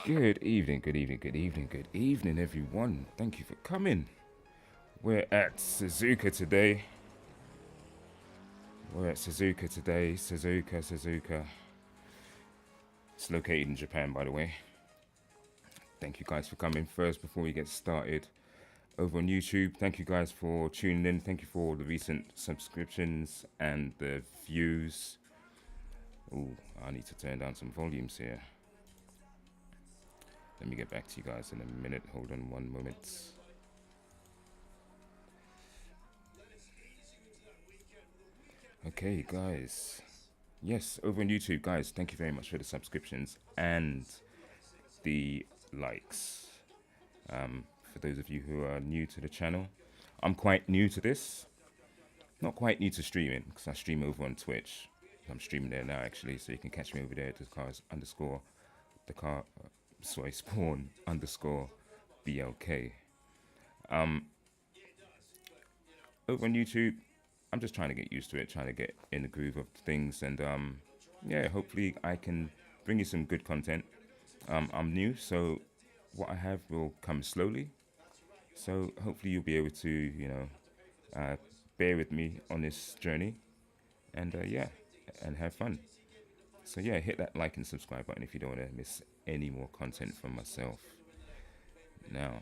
Good evening, good evening, good evening, good evening, everyone. Thank you for coming. We're at SUZUKA today. We're at SUZUKA today. SUZUKA. It's located in Japan, by the way. Thank you guys for coming. First, before we get started, over on YouTube, thank you guys for tuning in. Thank you for the recent subscriptions and the views. Oh, I need to turn down some volumes here. Let me get back to you guys in a minute. Hold on one moment. Okay, guys. Yes, over on YouTube, guys, thank you very much for the subscriptions and the likes. For those of you who are new to the channel, I'm quite new to this. Not quite new to streaming because I stream over on Twitch. I'm streaming there now actually, so you can catch me over there at the cars underscore the car. Sorry, spawn underscore BLK. Over on YouTube, I'm just trying to get used to it, trying to get in the groove of things, and yeah, hopefully I can bring you some good content. I'm new, so what I have will come slowly. So hopefully you'll be able to, bear with me on this journey, and yeah, and have fun. So yeah, hit that like and subscribe button if you don't want to miss any more content from myself. Now,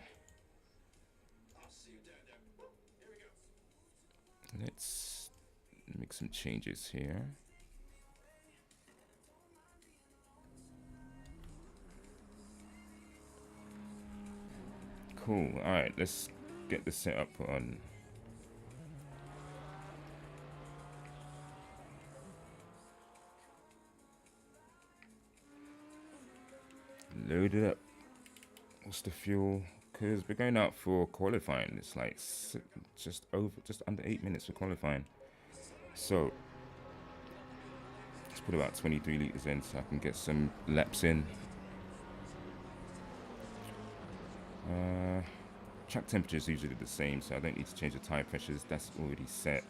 let's make some changes here. Cool. All right, let's get the setup on. Load it up. What's the fuel? Because we're going out for qualifying. It's like just under 8 minutes for qualifying. So let's put about 23 liters in so I can get some laps in. Track temperature is usually the same, so I don't need to change the tire pressures. That's already set.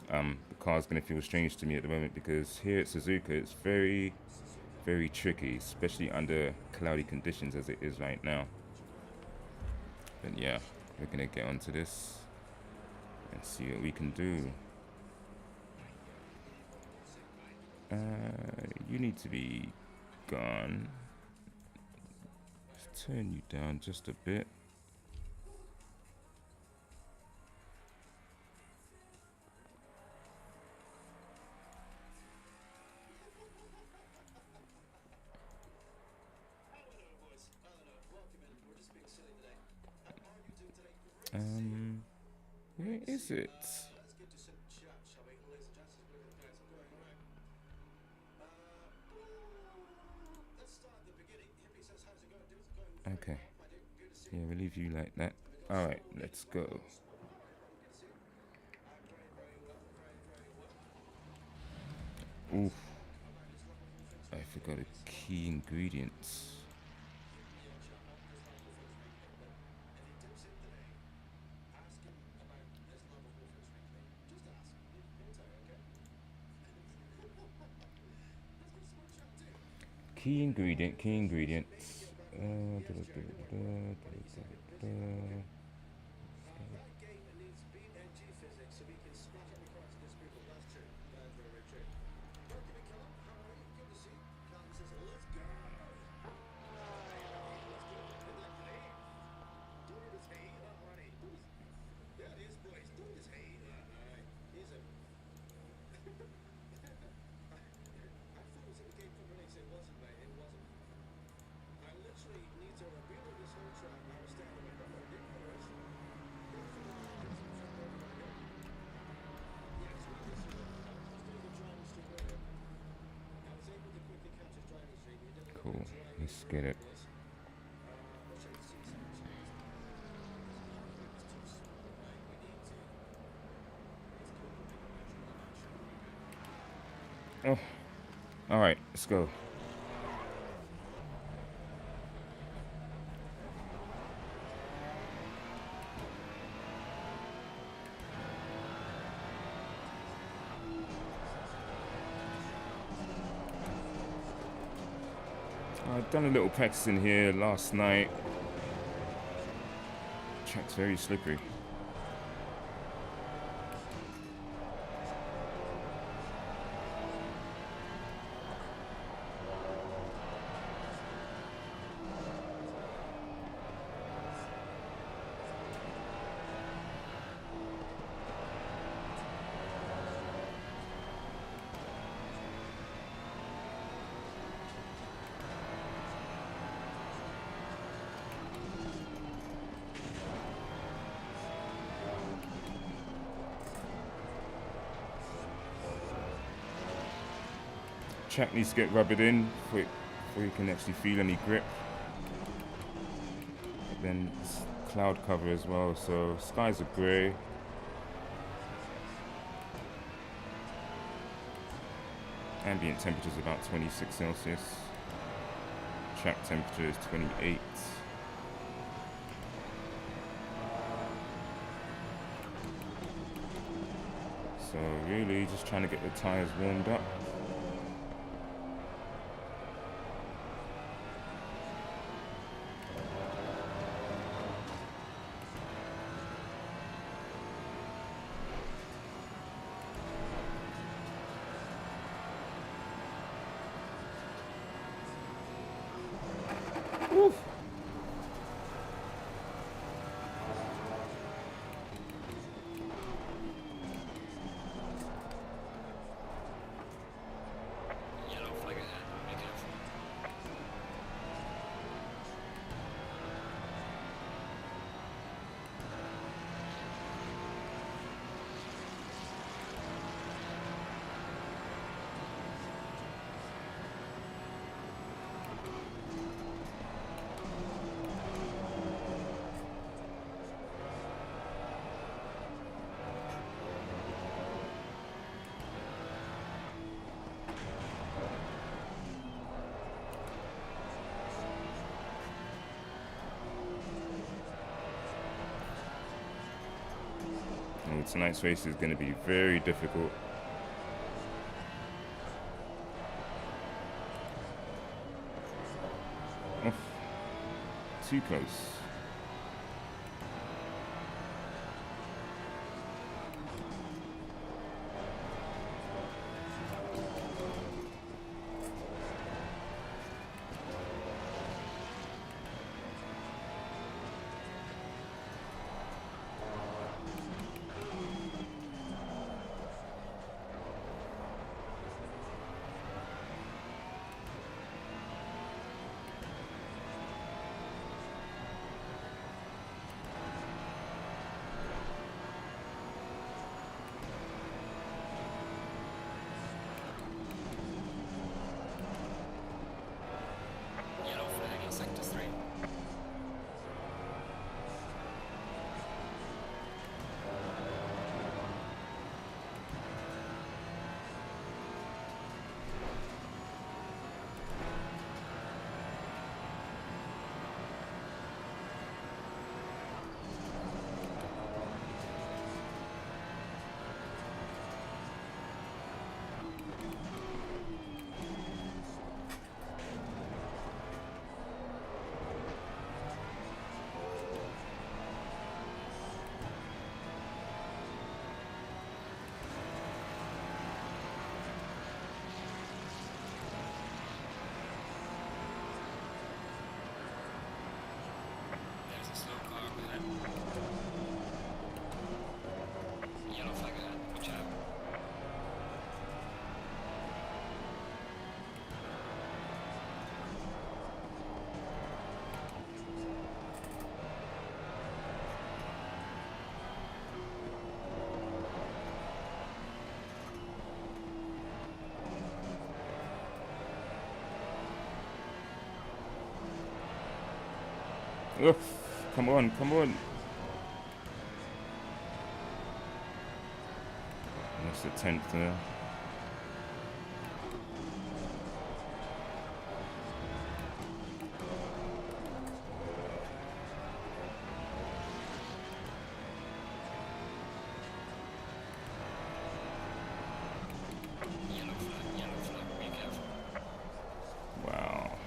The car's going to feel strange to me at the moment because here at SUZUKA it's very, very tricky, especially under cloudy conditions as it is right now. But yeah, we're going to get onto this and see what we can do. You need to be gone. Let's turn you down just a bit. Where is it? Okay. Yeah, we'll leave you like that. Alright, let's go. Oof. I forgot a key ingredient. Key ingredient, key ingredient. Cool. Let's get it. Oh, all right. Let's go. I've done a little practicing here last night. Track's very slippery. Track needs to get rubbered in before you can actually feel any grip. But then it's cloud cover as well, so skies are grey. Ambient temperature is about 26 Celsius. Track temperature is 28. So really just trying to get the tires warmed up. Oof. Yellow flag ahead. Be careful. And tonight's race is going to be very difficult. Oh, too close. Yellow flag in sector 3. There's a slow car up ahead. Yellow flag ahead. Watch out. Oof. Come on, come on. That's the 10th there. Yellow flag, be careful. Wow.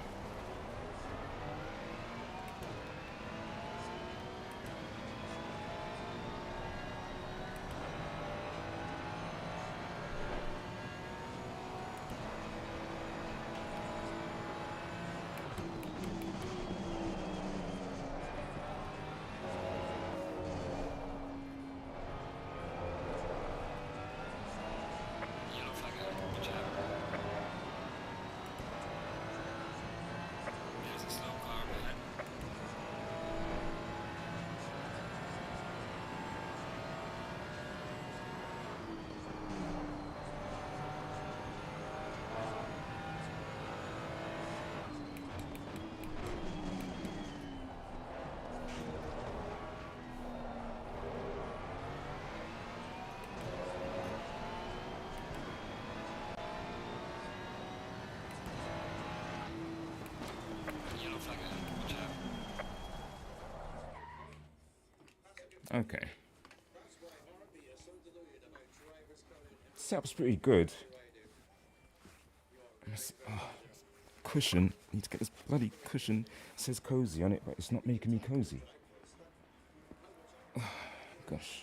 Okay. Setup's pretty good. Oh, cushion. Need to get this bloody cushion. It says cozy on it, but it's not making me cozy. Oh, gosh.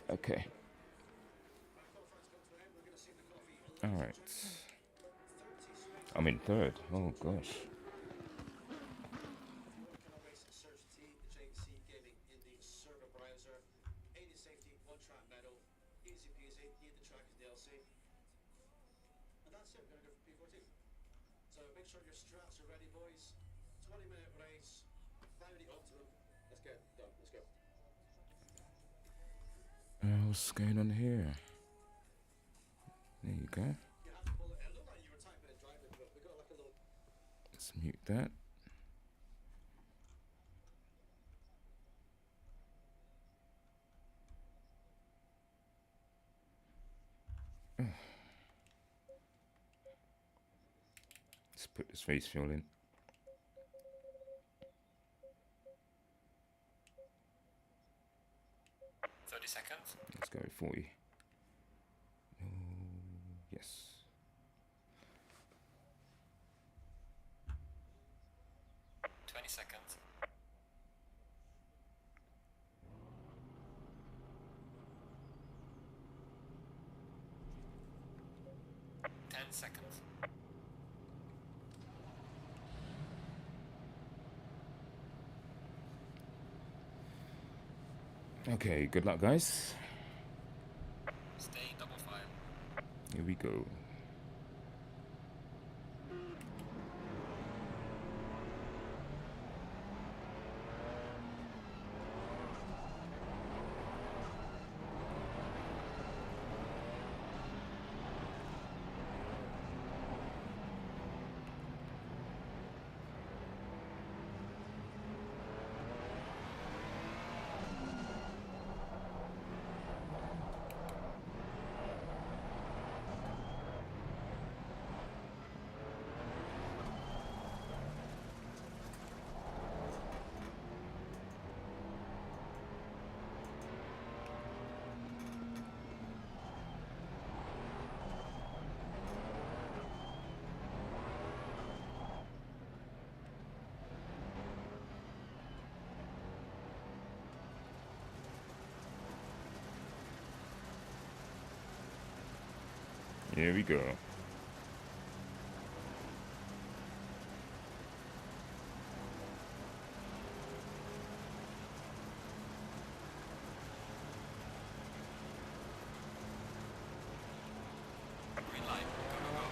Okay. All right. I'm in third. Oh gosh. What's going on here? There you go. Let's mute that. Let's put this face fuel in. 30 seconds. Let's go 40. Oh, yes. Seconds. 10 seconds. Okay, good luck, guys. Stay double file. Here we go. Here we go. Green light. Go, go, go.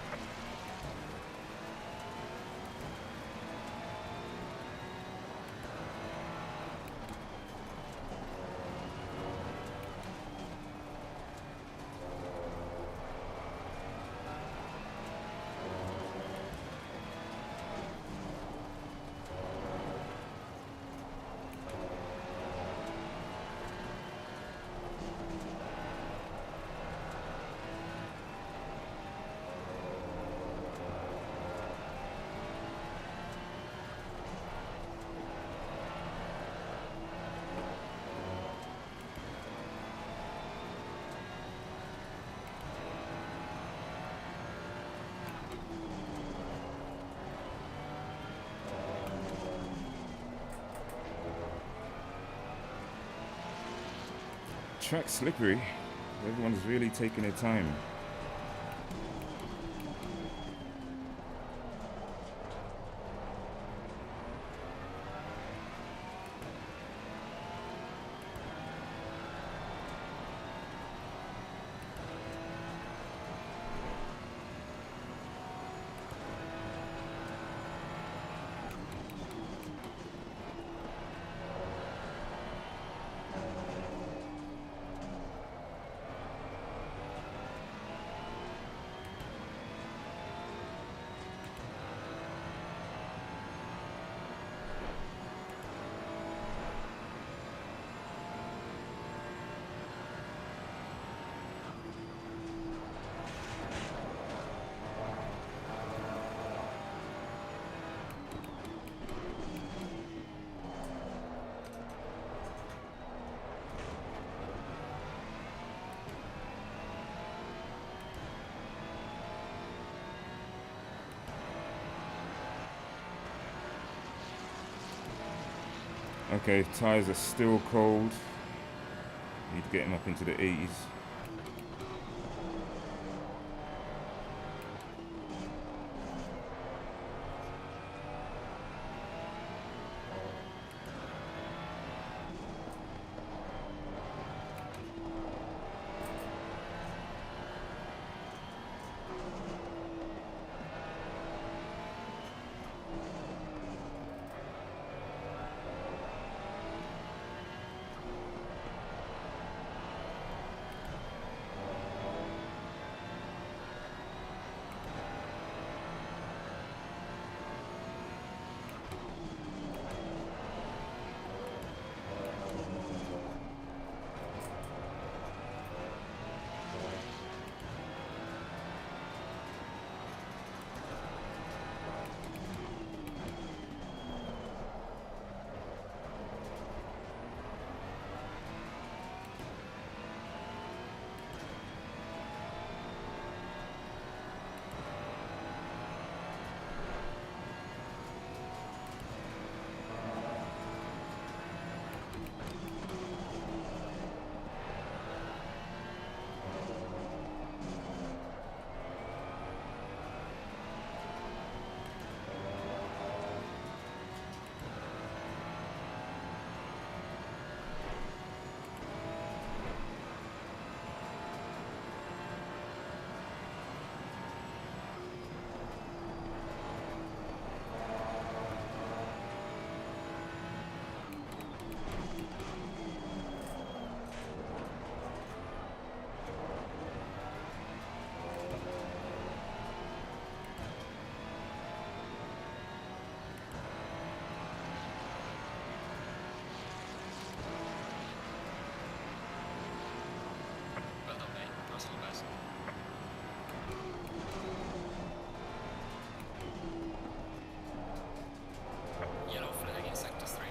Track slippery. Everyone's really taking their time. Okay, tyres are still cold. Need to get him up into the 80s. Well done, mate. Personal best. Yellow flag in sector 3.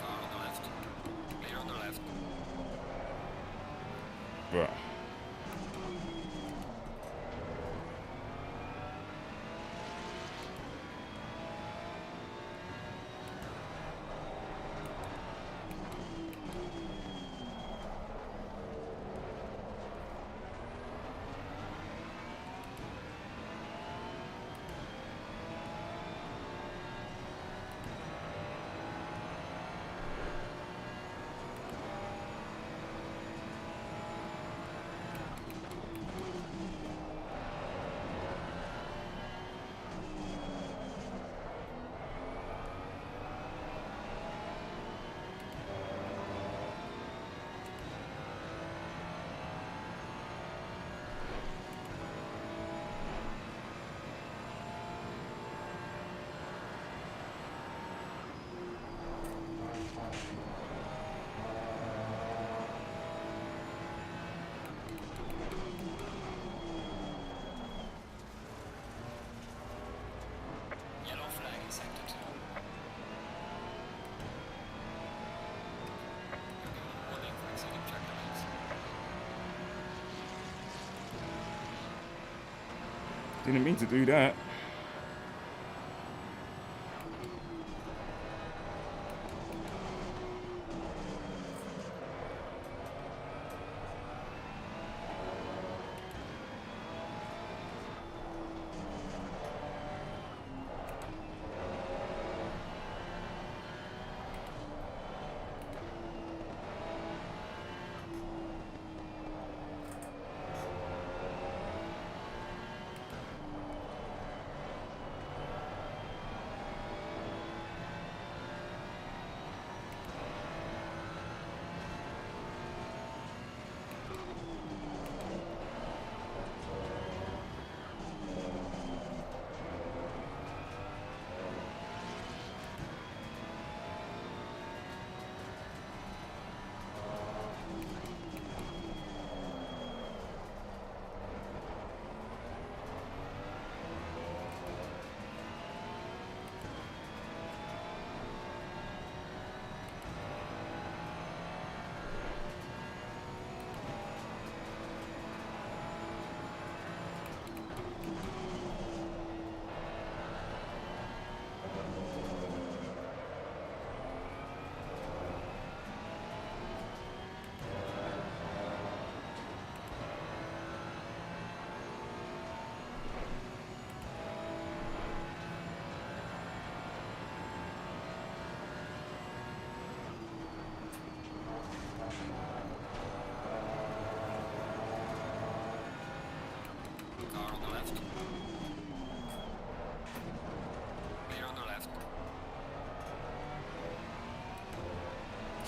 Car on the left. Clear on the left. Bruh. Yellow flag in sector 2. You're given a warning for exceeding track limits. Didn't mean to do that.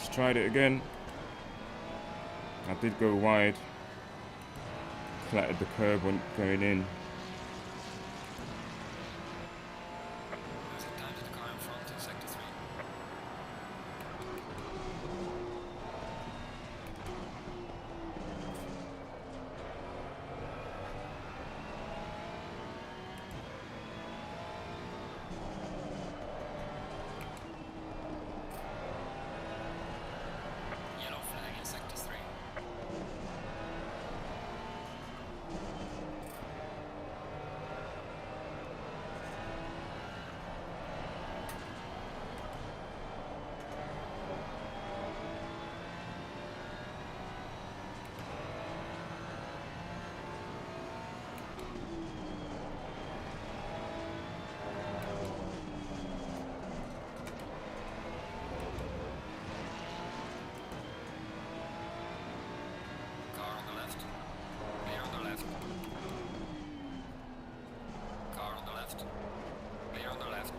Let's try it again. I did go wide. Flattered the curb when going in. Losing time to the car in front in sector 3. Yellow flag in sector 3. Car on the left. Clear on the left. Car on the left. Clear on the left.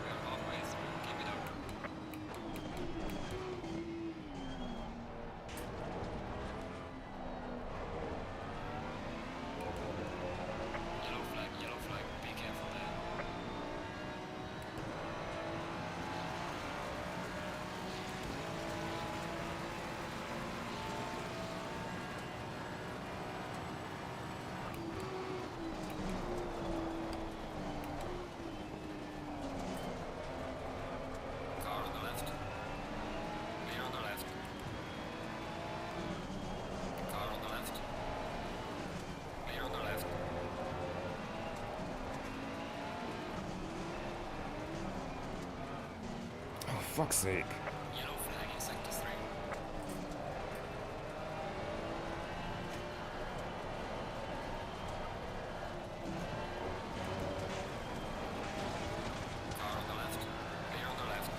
We're halfway through. Keep it up. Yellow flag. Be careful there. Car on the left. Clear on the left. Car on the left. Clear on the left. Oh, fuck's sake. Yellow flag in sector 3. Car on the left. Clear on the left.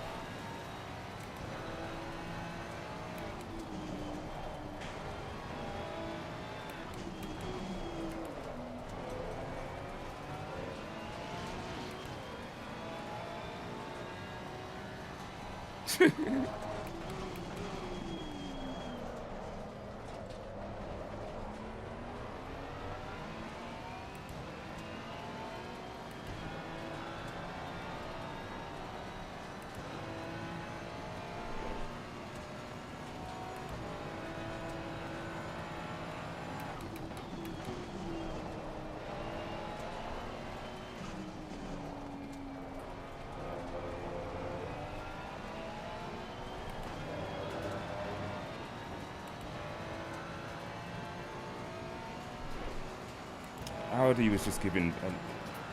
Audi was just giving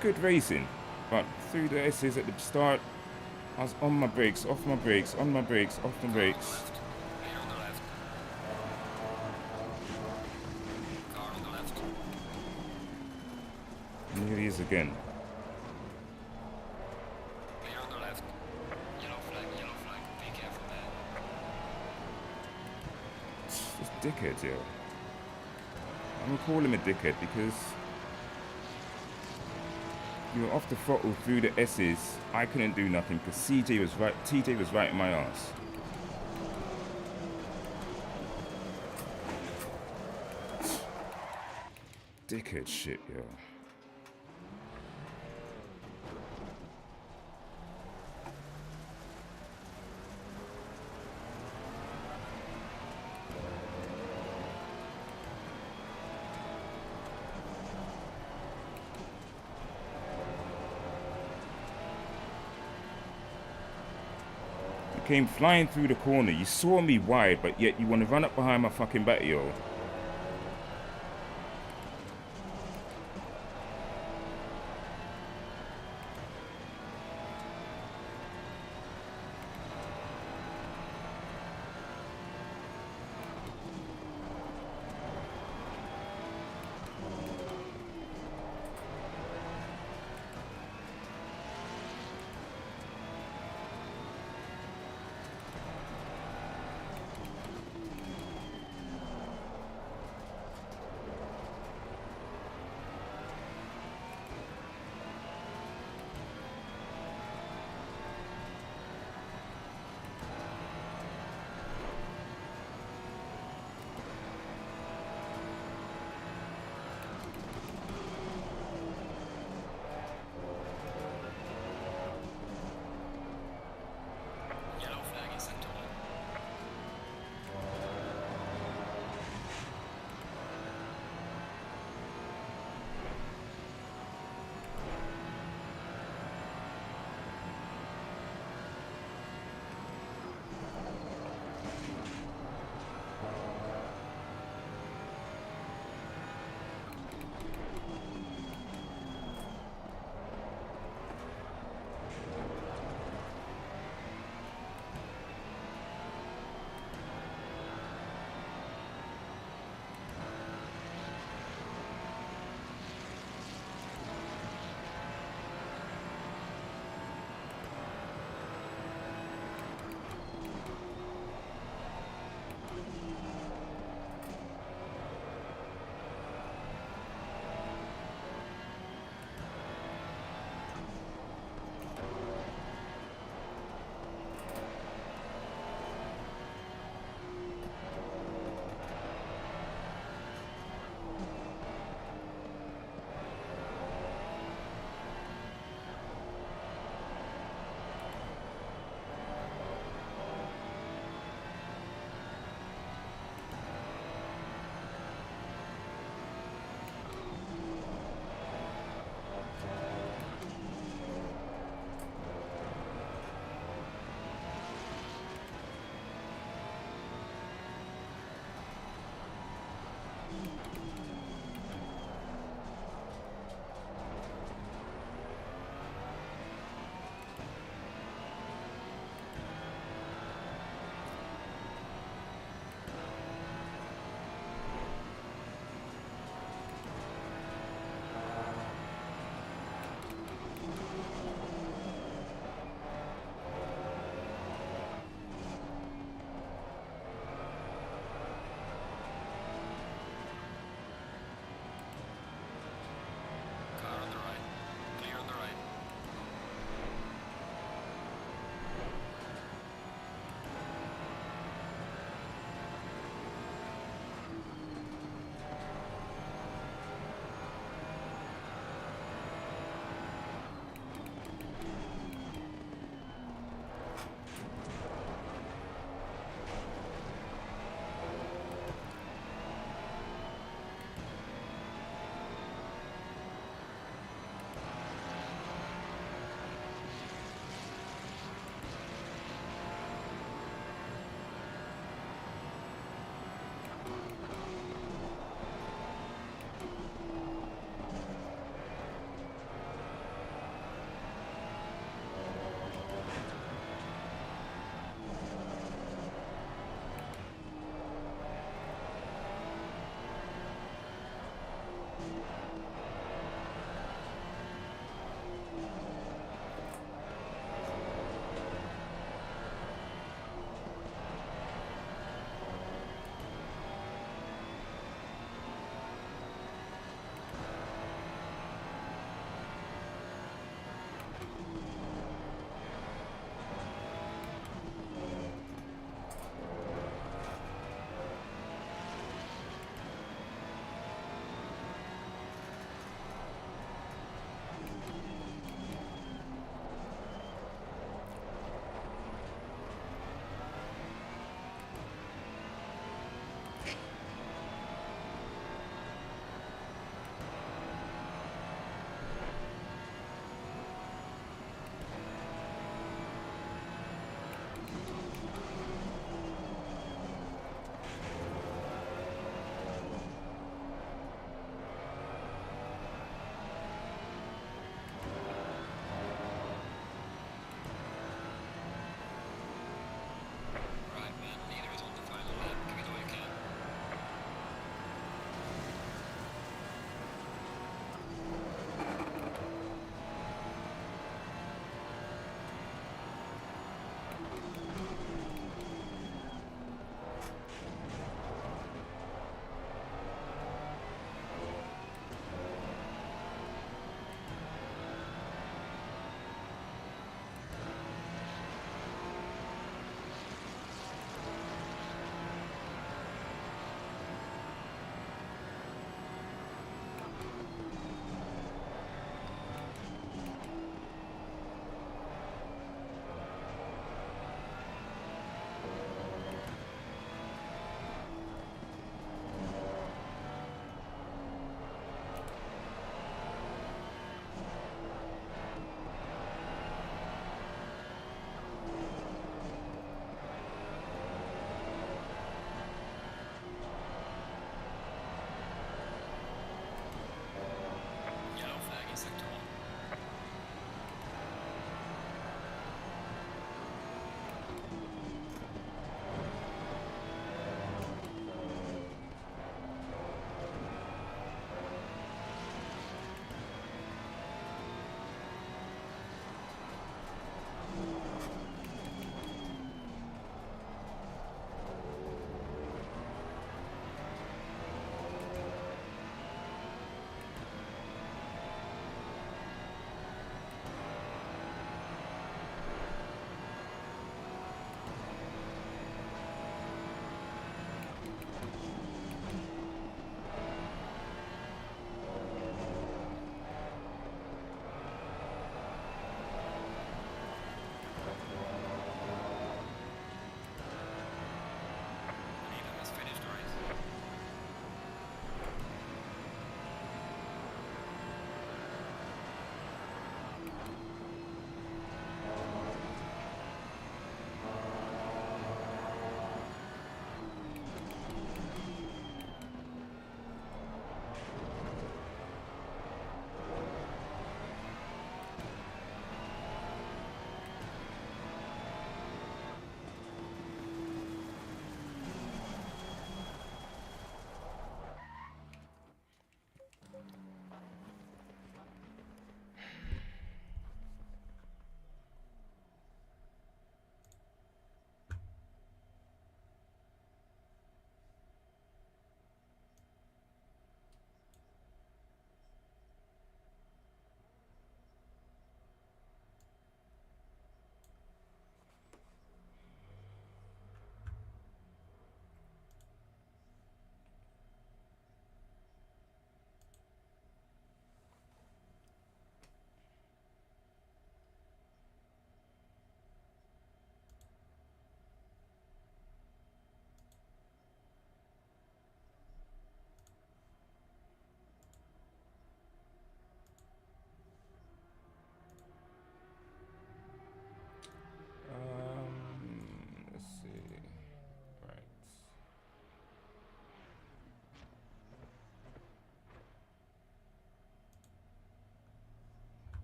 good racing, but through the S's at the start, I was on my brakes, off my brakes, on my brakes, off my brakes. Left. Clear on the left. Car on the left. And here he is again. Clear on the left. Yellow flag. Be careful there. Just dickhead, yo. I'm gonna call him a dickhead because you were off the throttle through the S's. I couldn't do nothing because TJ was right in my ass. Dickhead shit, yo. Came flying through the corner. You saw me wide, but yet you want to run up behind my fucking back, yo.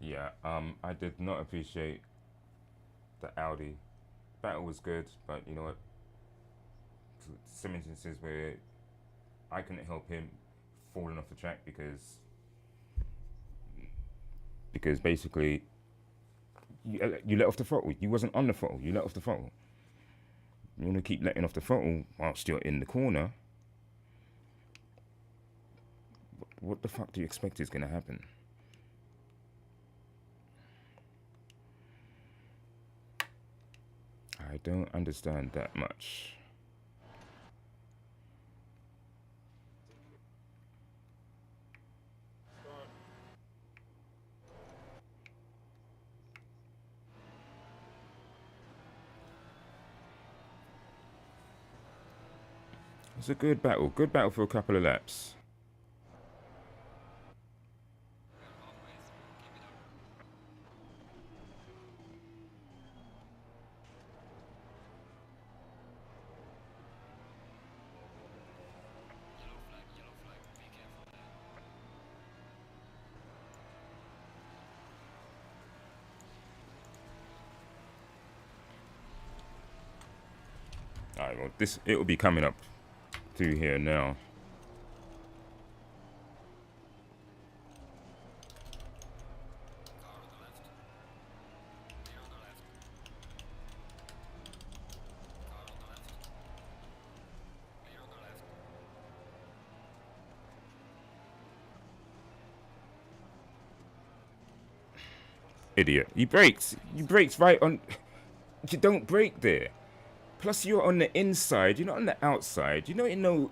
Yeah, I did not appreciate the Audi. Battle was good, but you know what? Some instances where I couldn't help him falling off the track because basically you let off the throttle. You wasn't on the throttle. You let off the throttle. You want to keep letting off the throttle whilst you're in the corner. What the fuck do you expect is going to happen? I don't understand that much. It's a good battle. Good battle for a couple of laps. Yellow flag, be careful, man. Alright, well, it will be coming up through here now. Car on the left. Clear on the left. Car on the left. Clear on the left. Idiot. You braked. You braked right on. You don't brake there. Plus, you're on the inside. You're not on the outside. You're not in no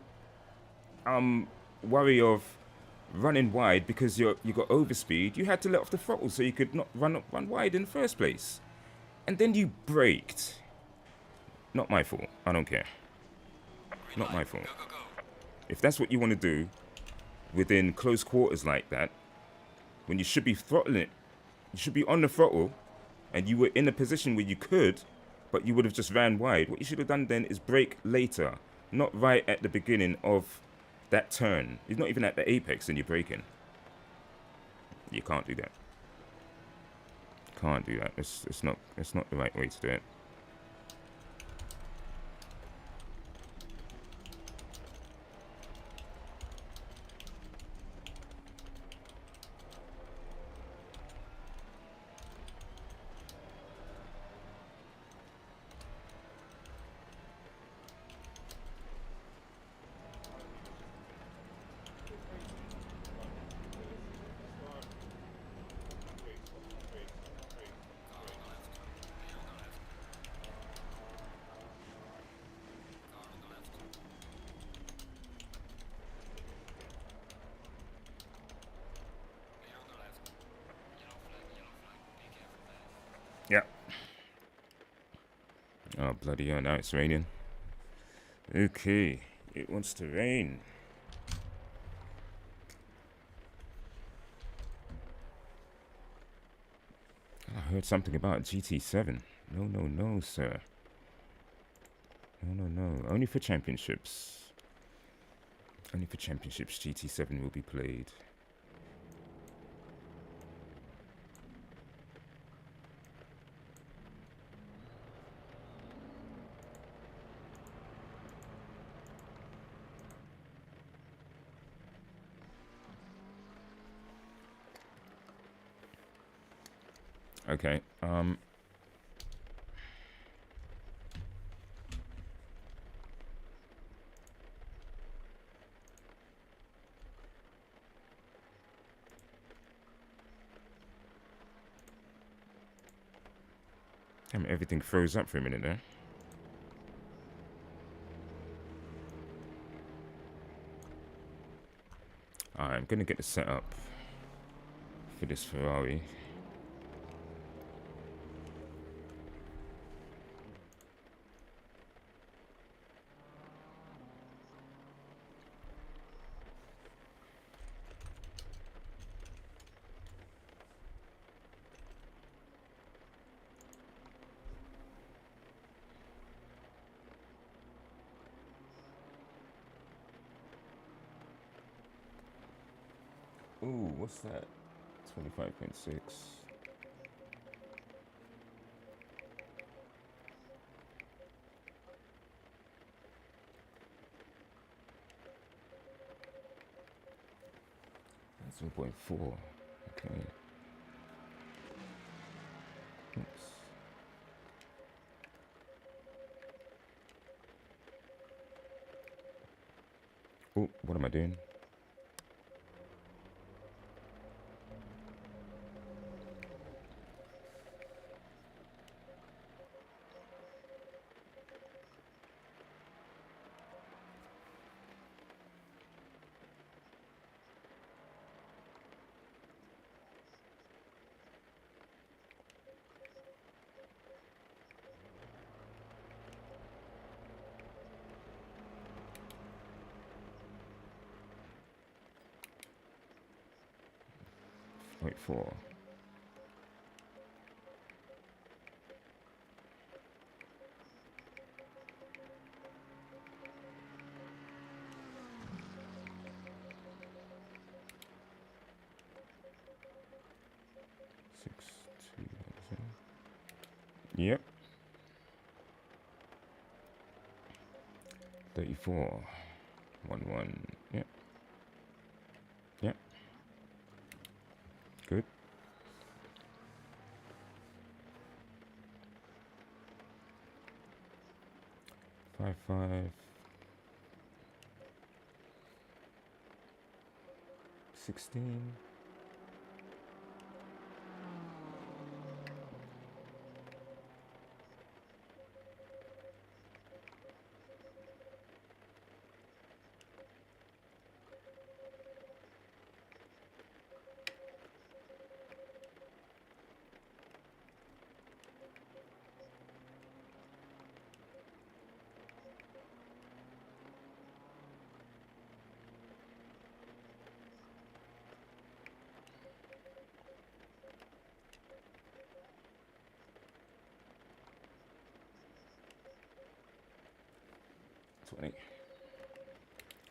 worry of running wide because you got overspeed. You had to let off the throttle so you could not run wide in the first place. And then you braked. Not my fault. I don't care. Green Not light. my fault. Go, go, go. If that's what you want to do within close quarters like that, when you should be throttling it, you should be on the throttle, and you were in a position where you could, but you would have just ran wide. What you should have done then is brake later, not right at the beginning of that turn. It's not even at the apex and you're braking. You can't do that. Can't do that. It's not the right way to do it. Car on the left. Clear on the left. Car on the left. Clear on the left. Yellow flag, be careful, man. Yeah. Oh, bloody hell, now it's raining. Okay, it wants to rain. I heard something about GT7. No, no, no, sir. No, no, no. Only for championships. Only for championships, GT7 will be played. Okay, damn, everything froze up for a minute there. I'm gonna get the setup for this Ferrari. Ooh, what's that? 25.6. 0.4. Okay. Oops. Oh, what am I doing? Point 4. Six, two, seven. Yep. 34. 1, 1. Yep. Yep. Good. 5, 5. 16.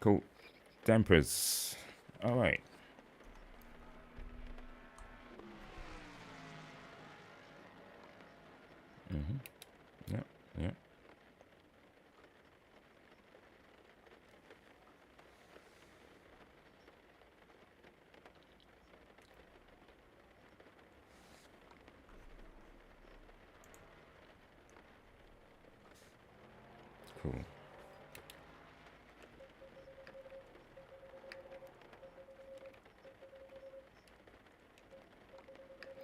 Cool. Dampers. All right. Yep. Yep. Cool.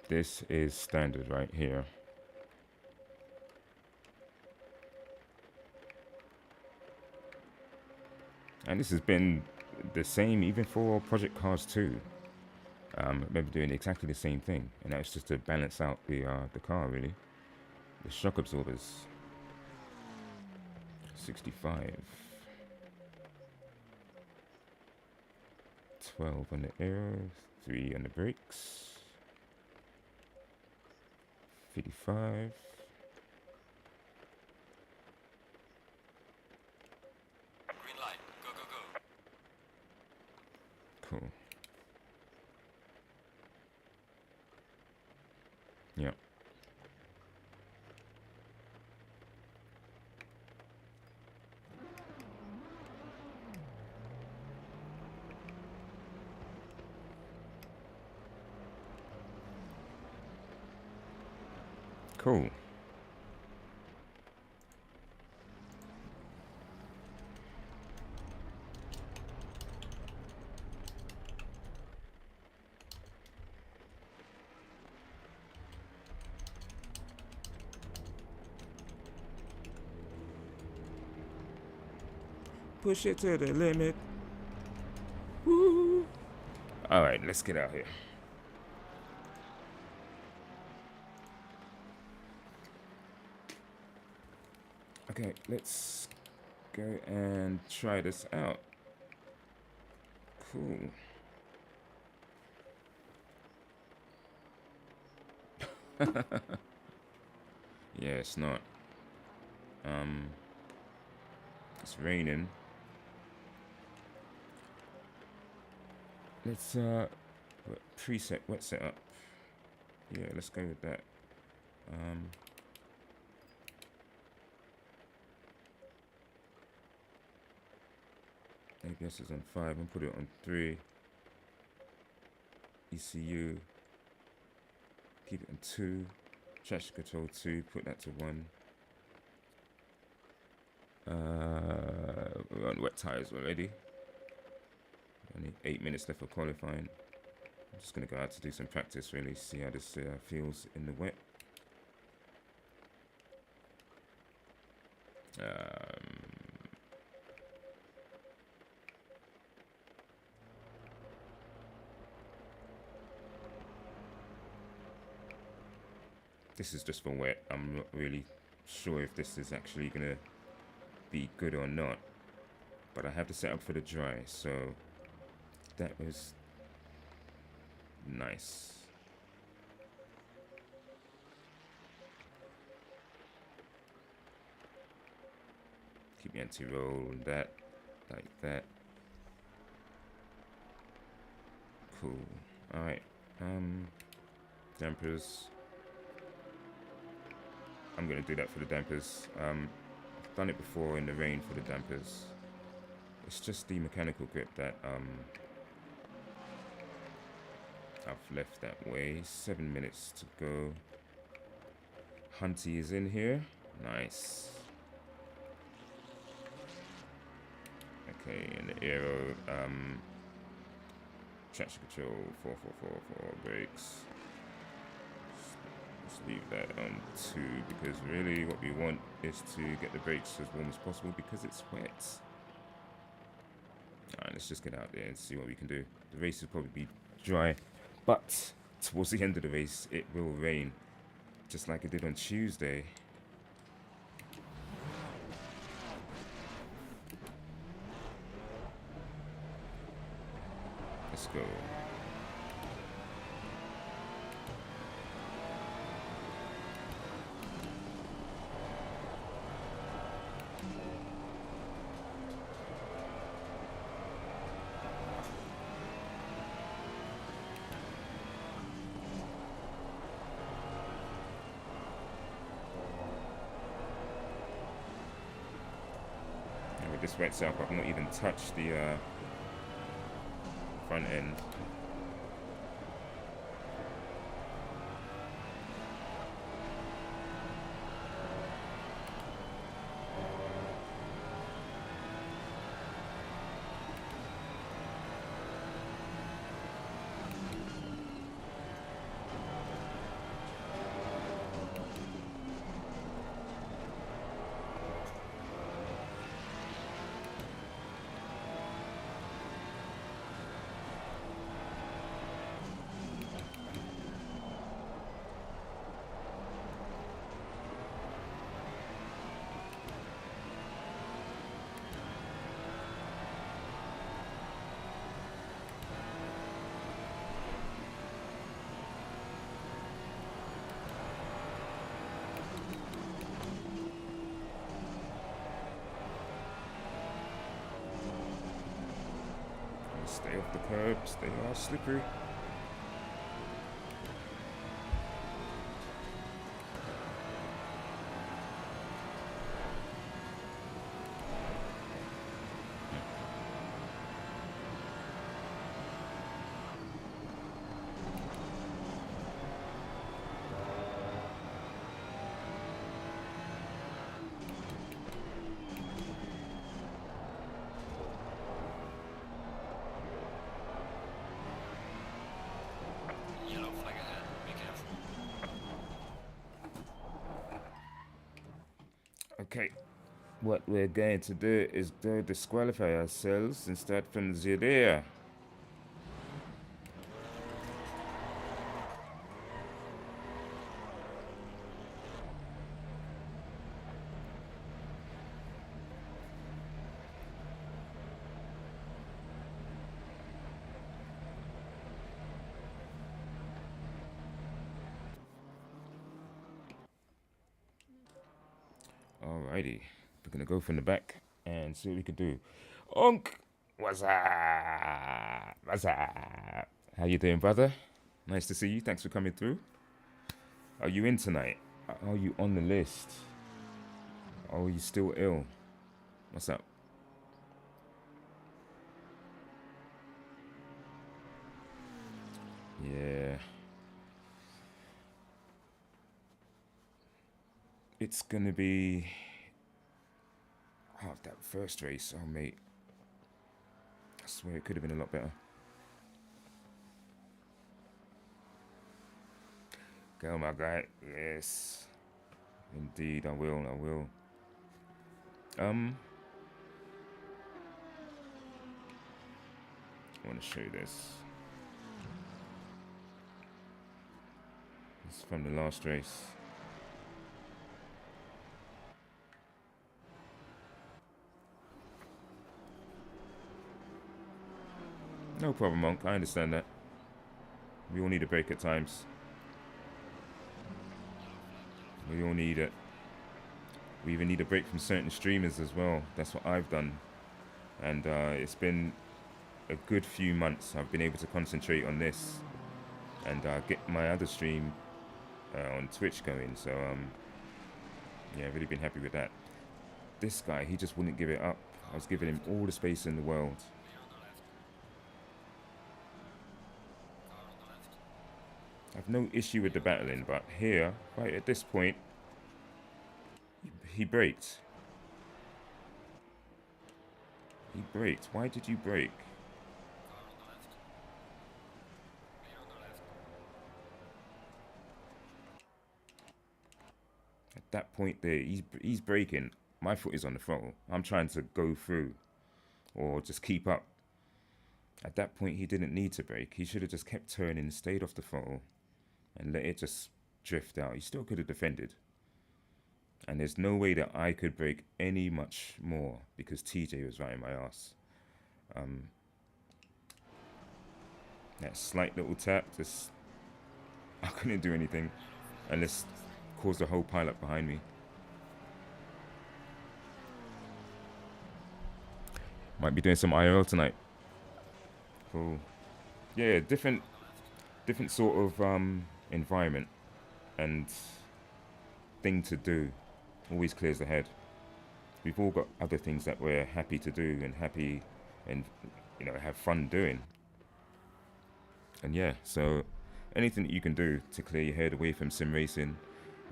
This is standard right here. And this has been the same even for Project Cars 2. I remember doing exactly the same thing, and that was just to balance out the car, really. The shock absorbers. 65. 12 on the air, 3 on the brakes. 55. Green light. Go, go, go. Cool. Yep. Cool. Push it to the limit. Woo! All right, let's get out here. Okay, let's go and try this out. Cool. Yeah, it's not. It's raining. Let's preset wet setup. Yeah, let's go with that. ABS is on 5 and put it on 3. ECU, keep it on 2. Traction control 2, put that to 1. We're on wet tires already. Only 8 minutes left for qualifying. I'm just going to go out to do some practice, really, see how this feels in the wet. This is just for wet. I'm not really sure if this is actually going to be good or not. But I have to set up for the dry, so that was nice. Keep the anti-roll and that, like that. Cool. Alright. Dampers. I'm gonna do that for the dampers. I've done it before in the rain for the dampers. It's just the mechanical grip that I've left that way. 7 minutes to go. Hunty is in here. Nice. Okay, and the aero, traction control, 4 brakes. Just leave that on 2 because really what we want is to get the brakes as warm as possible because it's wet. Alright, let's just get out there and see what we can do. The race will probably be dry, but towards the end of the race it will rain, just like it did on Tuesday. Let's go. And with this wet setup, I've not even touched the front end. Stay off the curbs, they are slippery. Yellow flag ahead. Be careful. Okay, what we're going to do is disqualify ourselves and start from zero. Alrighty, we're gonna go from the back and see what we can do. Onk, what's up? What's up? How you doing, brother? Nice to see you. Thanks for coming through. Are you in tonight? Are you on the list? Or are you still ill? What's up? it's gonna be that first race. Oh mate, I swear it could have been a lot better. Go my guy. Yes, indeed I will. I will. I want to show you this. It's from the last race. No problem, Monk. I understand that. We all need a break at times. We all need it. We even need a break from certain streamers as well. That's what I've done. And it's been a good few months. I've been able to concentrate on this and get my other stream on Twitch going. So, yeah, I've really been happy with that. This guy, he just wouldn't give it up. I was giving him all the space in the world. I've no issue with the battling, but here, right at this point, he braked. He braked. Why did you brake? At that point there, he's braking. My foot is on the throttle. I'm trying to go through or just keep up. At that point, he didn't need to brake. He should have just kept turning, stayed off the throttle, and let it just drift out. He still could have defended. And there's no way that I could brake any much more because TJ was right in my ass. That slight little tap, just I couldn't do anything unless caused a whole pileup behind me. Might be doing some IRL tonight. Cool. Yeah, different sort of environment and thing to do. Always clears the head. We've all got other things that we're happy to do and happy and have fun doing. And yeah, so anything that you can do to clear your head away from sim racing,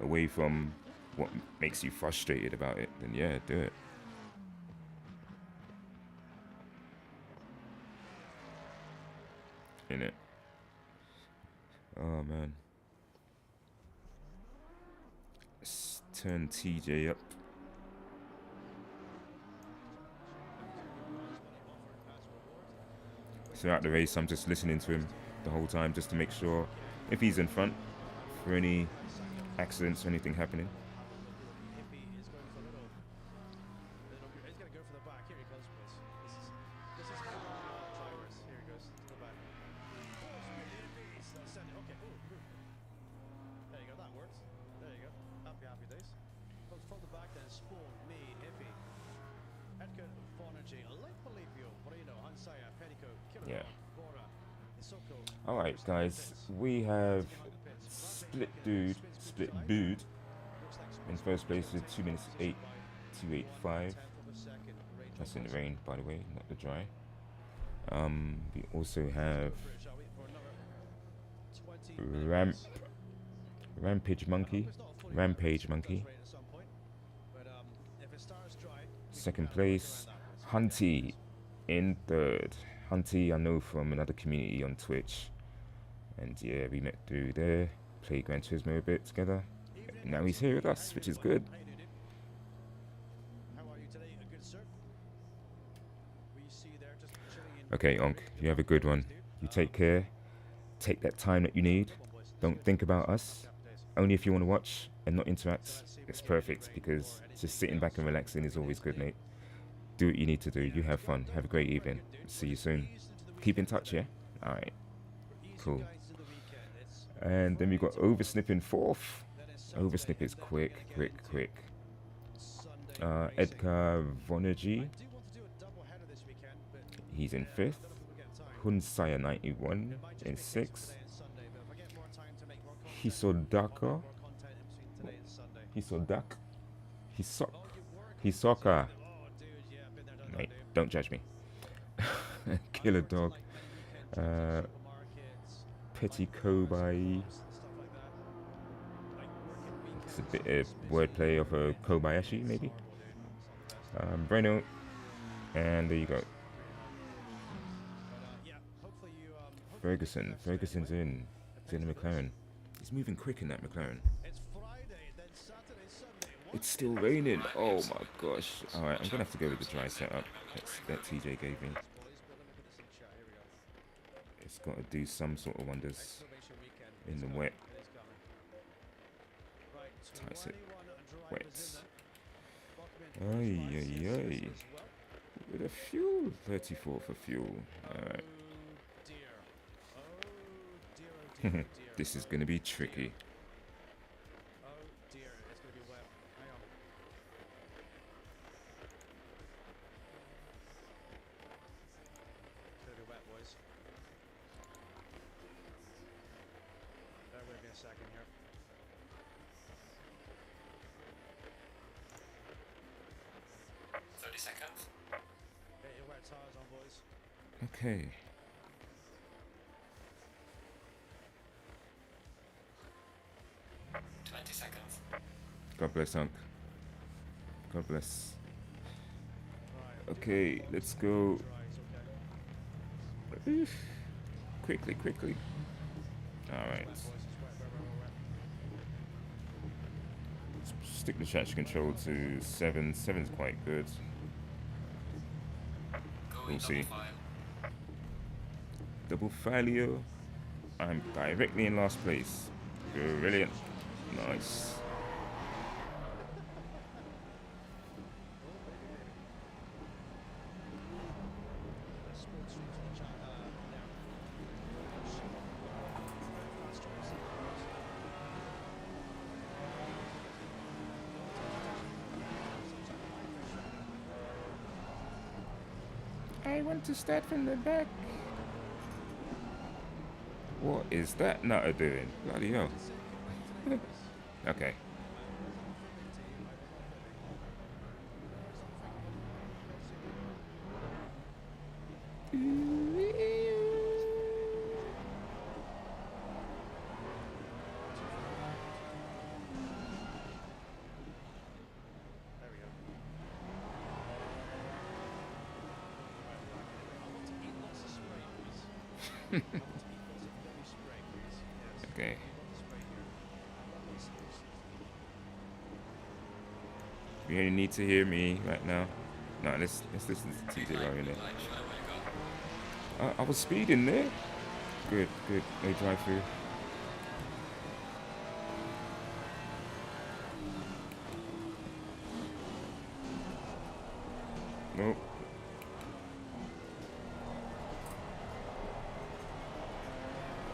away from what makes you frustrated about it, then yeah, do it. In it. Oh man. Let's turn TJ up. Throughout the race, I'm just listening to him the whole time just to make sure if he's in front for any accidents or anything happening. Yeah. Alright guys, we have Split Dude in first place with 2 minutes 8:285. That's in the rain, by the way, not the dry. We also have Rampage Monkey. Second place, Hunty in third. Hunty I know from another community on Twitch. And yeah, we met through there, played Gran Turismo a bit together. Now he's here with us, which is good. Okay, Onk, you have a good one. You take care. Take that time that you need. Don't think about us. Only if you want to watch and not interact. It's perfect because just sitting back and relaxing is always good, mate. Do what you need to do. You have fun. Have a great evening. See you soon. Keep in touch, yeah? Alright. Cool. And then we got Oversnip in fourth. Oversnip is quick. Edgar Vonergy. He's in fifth. Hunsaya 91 in sixth. Hisoka. Mate, don't judge me. Killer Dog. Petty Kobai. It's a bit of wordplay of a Kobayashi, maybe. Breno, and there you go. Ferguson. Ferguson's in. It's in the McLaren. He's moving quick in that McLaren. It's still raining. Oh my gosh. Alright, I'm gonna have to go with the dry setup that TJ gave me. It's got to do some sort of wonders in the wet. Tice it. Wet. Ay, ay, ay. With a fuel. 34 for fuel. Alright. This is gonna be tricky. Second here. Seconds. Get your wet tires on, boys. Okay. Seconds. God bless, Hunk. God bless. Okay, let's go. Quickly, quickly. Alright. Stick the traction control to 7. 7's quite good. We'll see. Double failure. I'm directly in last place. Brilliant. Nice. I want to start from the back. What is that nutter doing? Bloody hell. Okay. Okay. You really need to hear me right now. No, let's listen to TJ while in there. I was speeding there. Good, good. No drive through. Nope.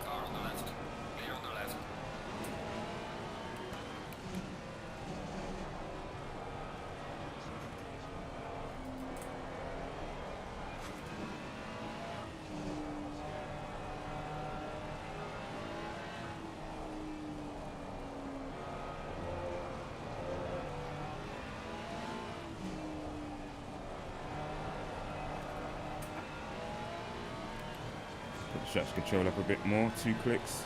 Car on the left. Clear on the left. Put the traction control up a bit more. 2 clicks.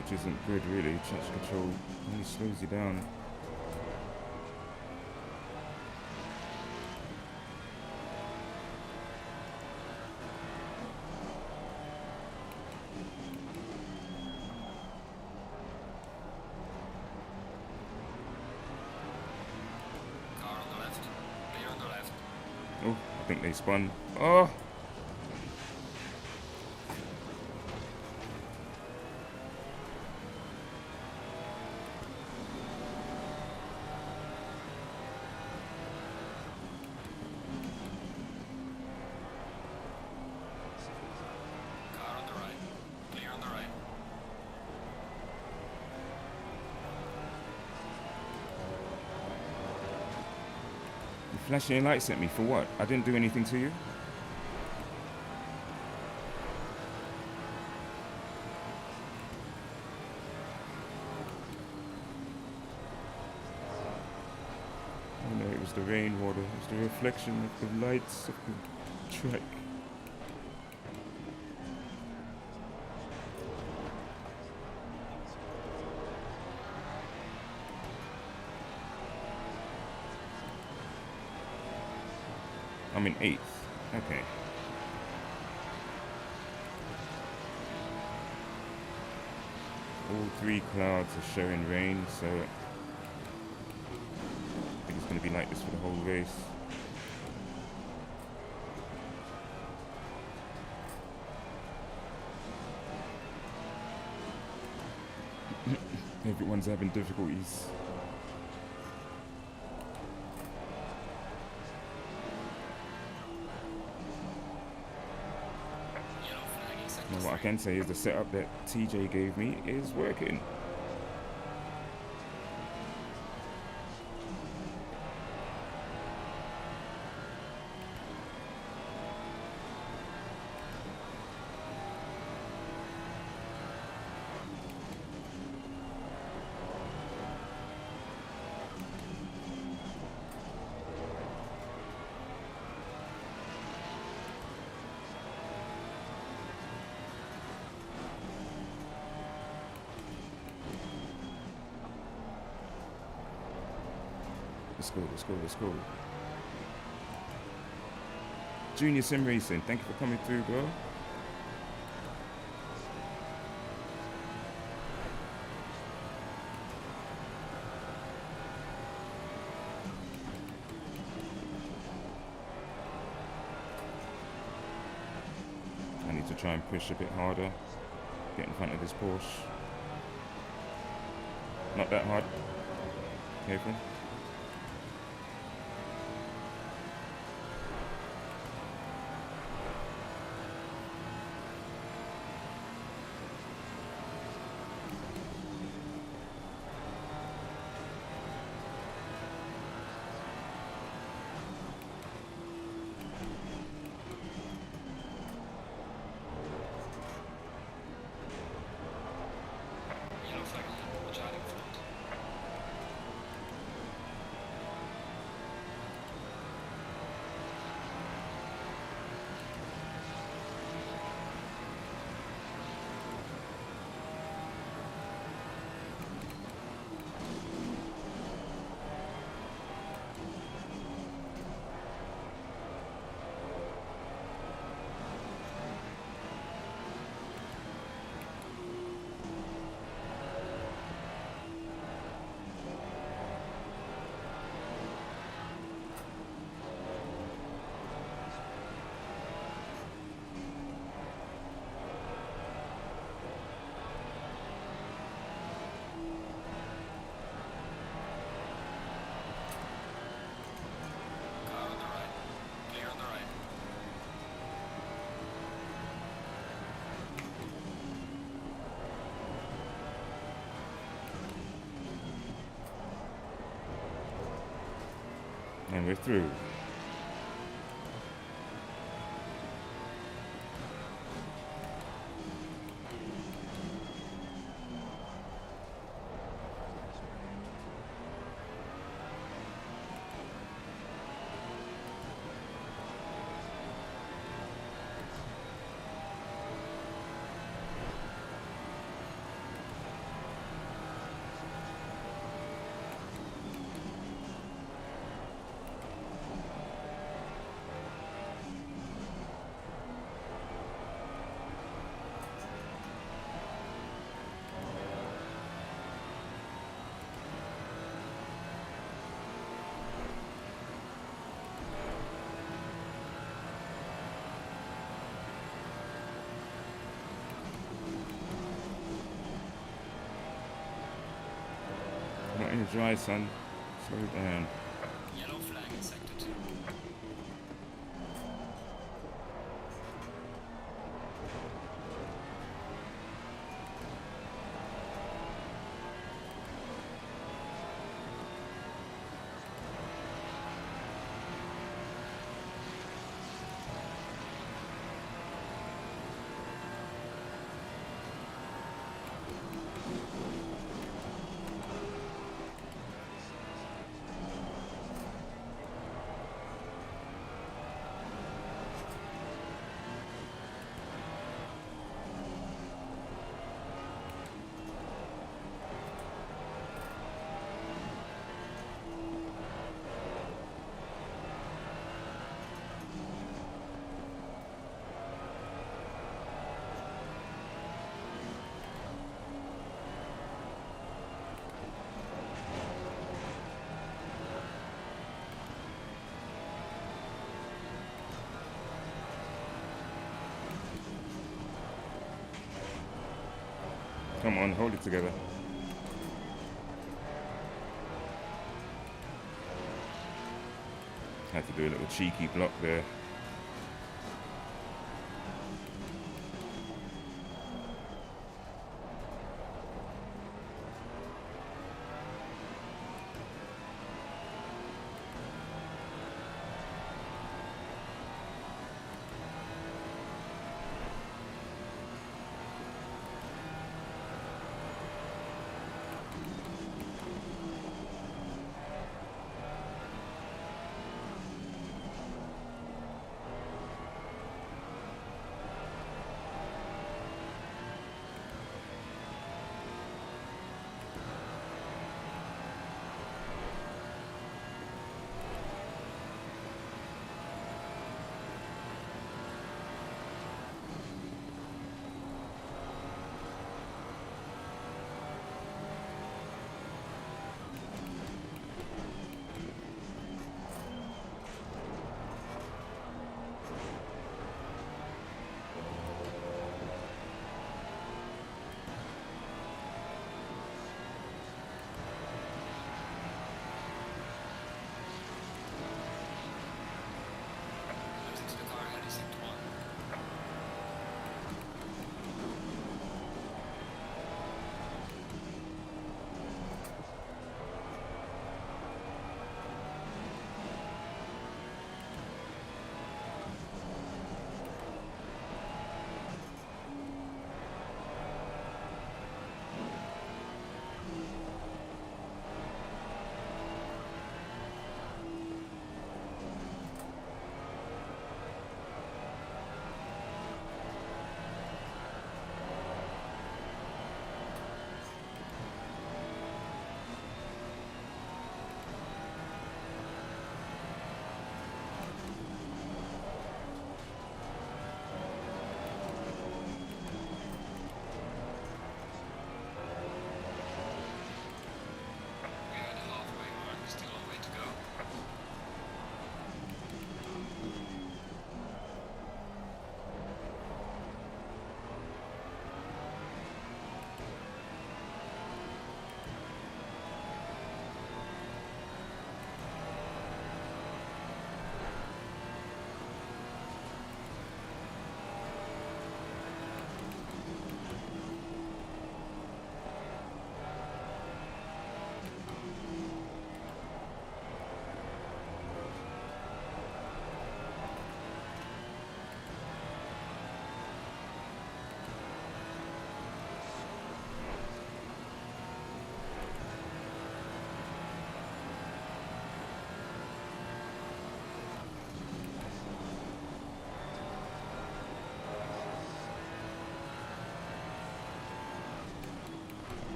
Which isn't good really. Traction control only slows you down. Car on the left. Clear on the left. Oh, I think they spun. Oh! Car on the right. Clear on the right. You flashing your lights at me for what? I didn't do anything to you? Oh no, it was the rainwater. It was the reflection of the lights of the track. I'm in 8th. Okay. All 3 clouds are showing rain, so I think it's going to be like this for the whole race. Everyone's having difficulties. Yellow flag in sector Now what I 3. can say is the setup that TJ gave me is working. Let's go, let's go, let's go. Junior Sim Racing, thank you for coming through, bro. I need to try and push a bit harder. Get in front of this Porsche. Not that hard. Careful. Yellow flag ahead. Watch out in front. Car on the right. Clear on the right. And we're through. Not in the dry, son. Slow down. Yellow flag in sector 2. Come on, hold it together. Had to do a little cheeky block there. Losing to the car ahead is into one. We are at the halfway mark, still a way to go.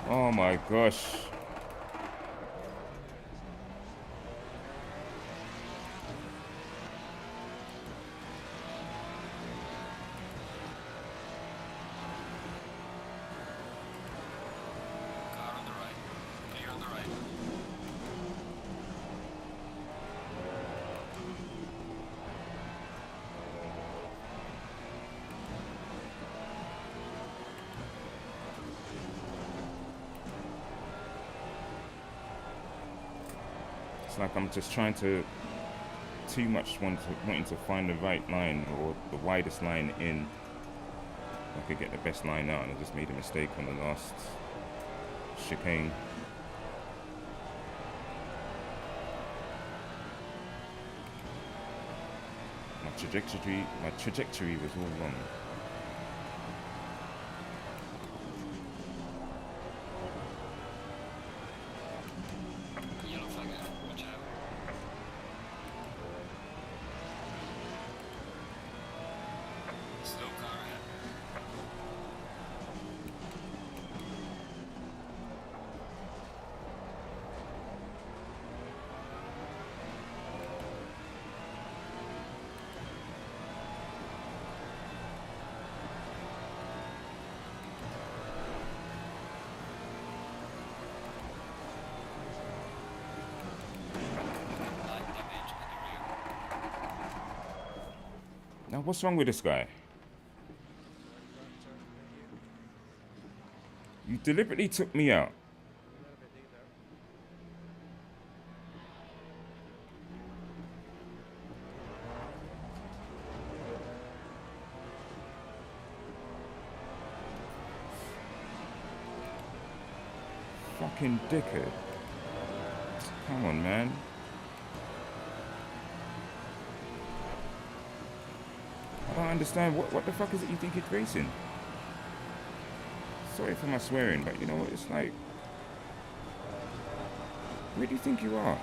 Oh my gosh. Car on the right. Clear on the right. It's like I'm just trying to too much wanting to find the right line or the widest line in. I could get the best line out, and I just made a mistake on the last chicane. My trajectory was all wrong. Yellow flag ahead, watch out. Slow car ahead. Now, what's wrong with this guy? You deliberately took me out. Fucking dickhead. Come on, man. I don't understand. What the fuck is it you think it's racing? Sorry for my swearing, but you know what? It's like, where do you think you are?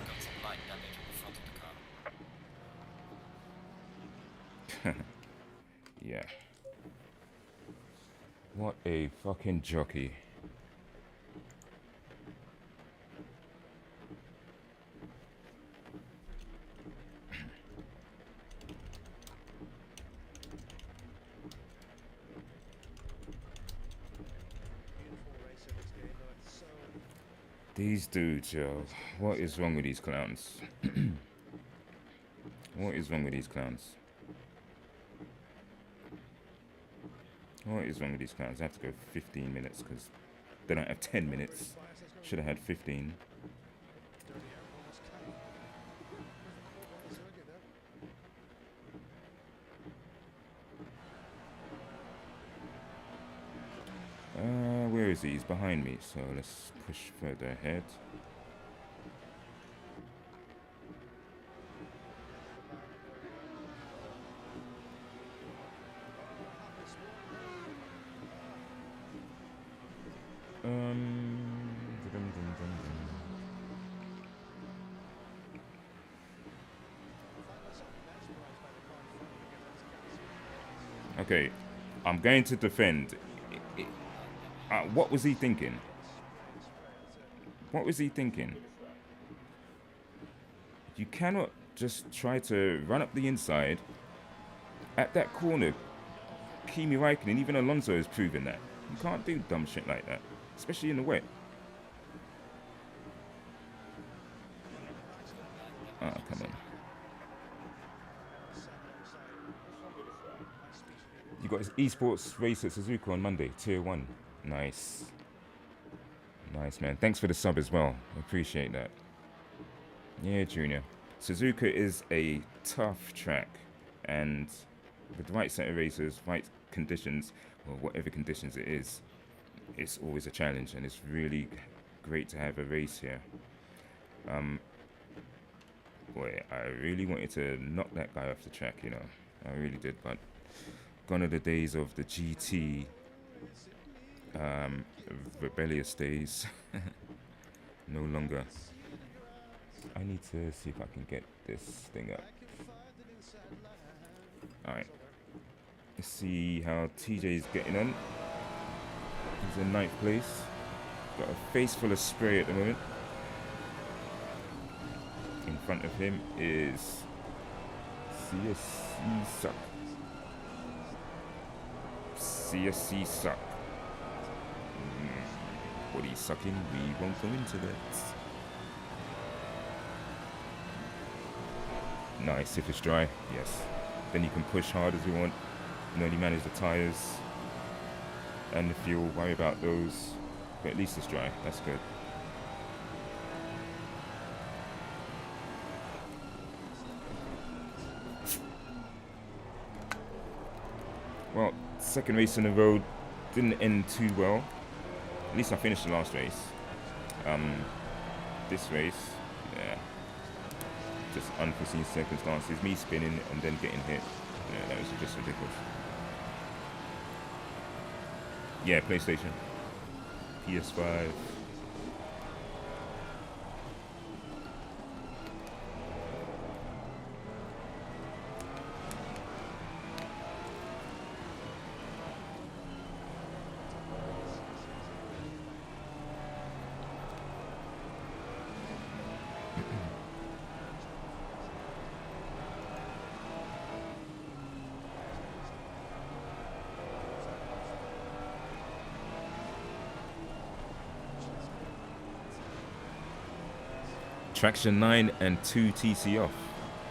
Got some light damage on the front of the car. Yeah. What a fucking jockey. These dudes, yo. What is wrong with these clowns? What is wrong with these clowns? What is wrong with these clowns? I have to go 15 minutes because they don't have 10 minutes. Should have had 15. Where is he? He's behind me, so let's push further ahead. Okay, I'm going to defend. What was he thinking? What was he thinking? You cannot just try to run up the inside at that corner. Kimi Raikkonen, even Alonso has proven that. You can't do dumb shit like that, especially in the wet. Oh, come on. You got his esports race at Suzuka on Monday, Tier 1. Nice. Nice, man. Thanks for the sub as well. I appreciate that. Yeah, Junior. Suzuka is a tough track, and with the right set of racers, right conditions, or whatever conditions it is, it's always a challenge, and it's really great to have a race here. Boy, I really wanted to knock that guy off the track, you know. I really did, but gone are the days of the GT rebellious days. No longer. I need to see if I can get this thing up. Alright. Let's see how TJ's getting on. He's in 9th place. Got a face full of spray at the moment. In front of him is CSC Suck. What he's sucking, we won't go into that. Nice, if it's dry, yes. Then you can push hard as you want. You only manage the tires and the fuel, worry about those. But at least it's dry, that's good. Well, second race in a row didn't end too well. At least I finished the last race. This race, yeah, just unforeseen circumstances. Me spinning and then getting hit. Yeah, that was just ridiculous. Yeah, PlayStation, PS5. Traction 9 and 2 TC off.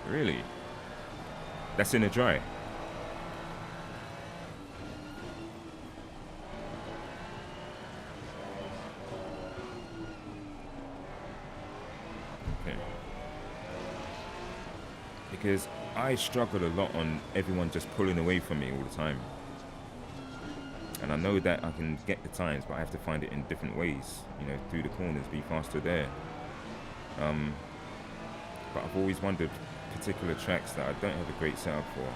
Really? That's in a dry. Okay. Because I struggled a lot on everyone just pulling away from me all the time. And I know that I can get the times, but I have to find it in different ways. You know, through the corners, be faster there. But I've always wondered particular tracks that I don't have a great setup for,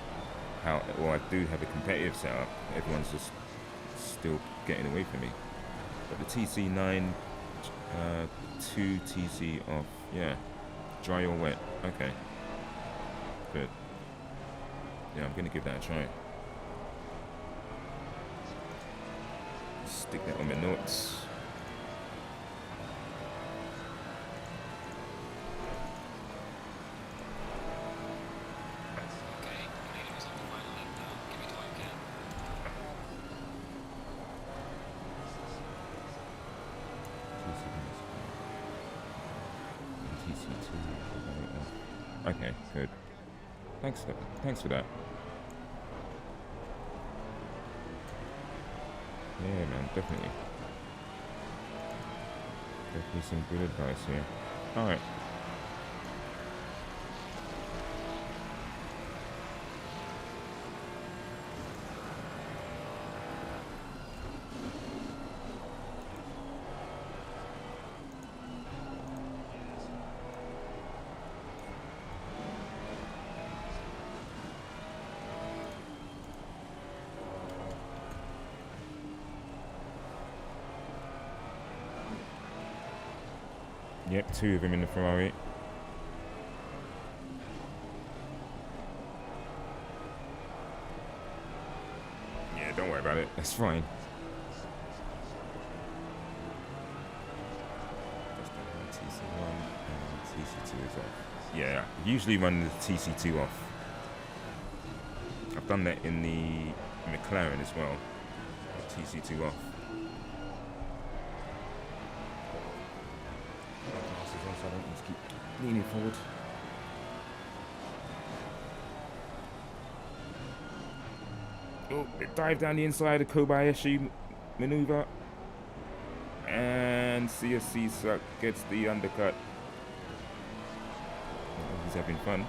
or I do have a competitive setup, everyone's just still getting away from me. But the TC9, 2 TC off, yeah, dry or wet, okay, good. Yeah, I'm gonna give that a try. Stick that on my notes. Okay, good. Thanks for that. Yeah, man, definitely. Definitely some good advice here. All right. Yep, 2 of them in the Ferrari. Yeah, don't worry about it. That's fine. TC1 and TC2 is off. Yeah, I usually run the TC2 off. I've done that in the McLaren as well. The TC2 off. So I don't need to keep leaning forward. Oh, it dived down the inside of Kobayashi maneuver. And CSC Suck gets the undercut. Oh, he's having fun.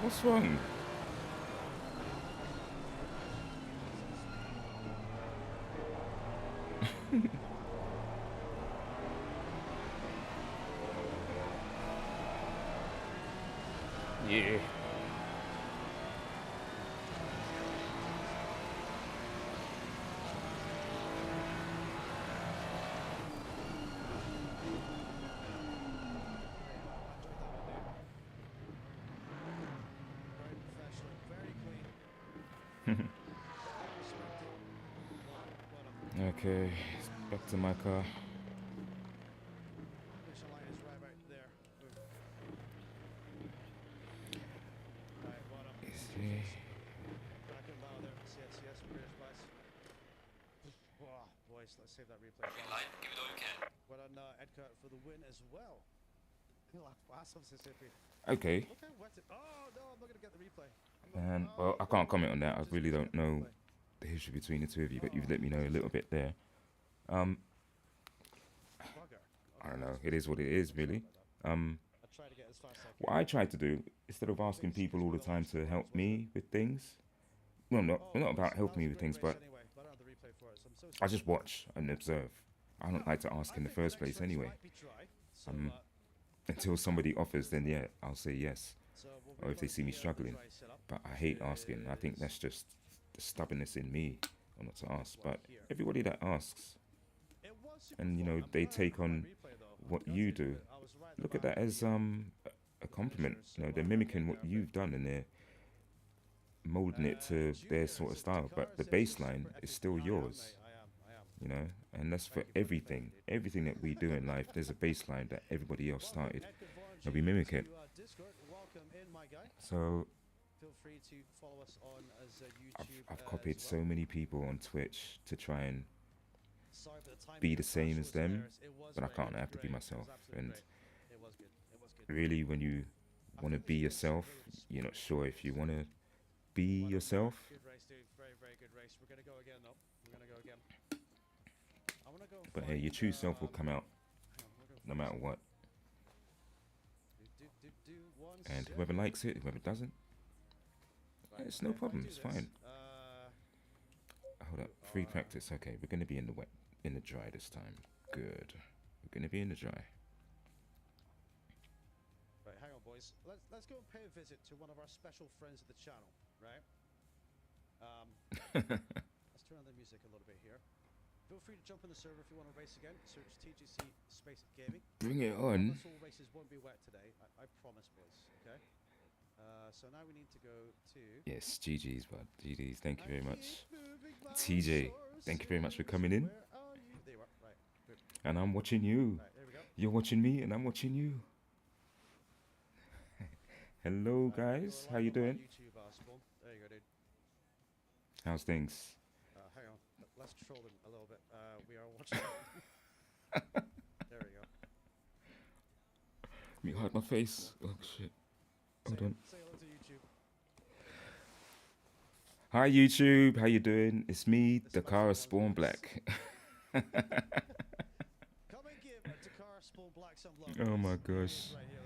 What's wrong? Yeah. Okay, back to my car. Cracking bow there. Yes, British boys. Wow, boys, let's save that replay. Green light, give it all you can. Well done, Edgar, for the win as well. Awesome, Mississippi. Okay. Look how wet it. Oh no, I'm not gonna get the replay. And well, I can't comment on that. I really don't know the history between the two of you, but you've let me know a little bit there. Bugger. I don't know. It is what it is, really. I try to get as fast as I can. What I try to do, instead of asking people all the time to help me with things, well, not about helping me with things, but I just watch and observe. I don't like to ask in the first place anyway. Until somebody offers, then yeah, I'll say yes. Or if they see me struggling. But I hate asking. I think that's just the stubbornness in me, or not to ask. But everybody that asks, and you know, they take on what you do, look at that as a compliment. You know, they're mimicking what you've done and they're molding it to their sort of style. But the baseline is still yours. You know, and that's for everything. Everything that we do in life, there's a baseline that everybody else started, and we mimic it. So feel free to follow us on as YouTube. I've copied so many people on Twitch to try and Sorry for the timing be of the the same clash as them, was there. It was but I great. can't. I have to be Great. myself. It was absolutely And great. It was good. It was good. really, when you want to be yourself, you're not sure if you want to be yourself. Good race, dude. Very, very good race. We're gonna go again, though. We're gonna go again. I wanna go. But hey, your true self will come out no matter what. And whoever likes it, whoever doesn't, it's no problem. It's fine. Hold up. Free practice. Okay, we're gonna be in the wet, in the dry this time. Good. We're gonna be in the dry. Right, hang on, boys. Let's go and pay a visit to one of our special friends of the channel, right? Let's turn on the music a little bit here. Feel free to jump in the server if you want to race again. Search TGC Space Gaming. Bring it on. All races won't be wet today. I promise, boys. Okay. So now we need to go to. Yes, GG's, bud. GG's. Thank you very much. TJ, thank you very much for coming in. Where are you? There you are. Right. Good. And I'm watching you. Right, there we go. You're watching me, and I'm watching you. Hello, guys. How you doing? YouTube, Spawn. There you go, dude. How's things? Hang on. Let's troll him a little bit. We are watching. There we go. Let me hide my face. Oh shit. Hold on. Say hello to YouTube. Hi YouTube. How you doing? It's me, This is my Dakara friend Spawn Lewis. Black. Come and give Dakar Spawn Black some love. Oh my please. gosh. Right here,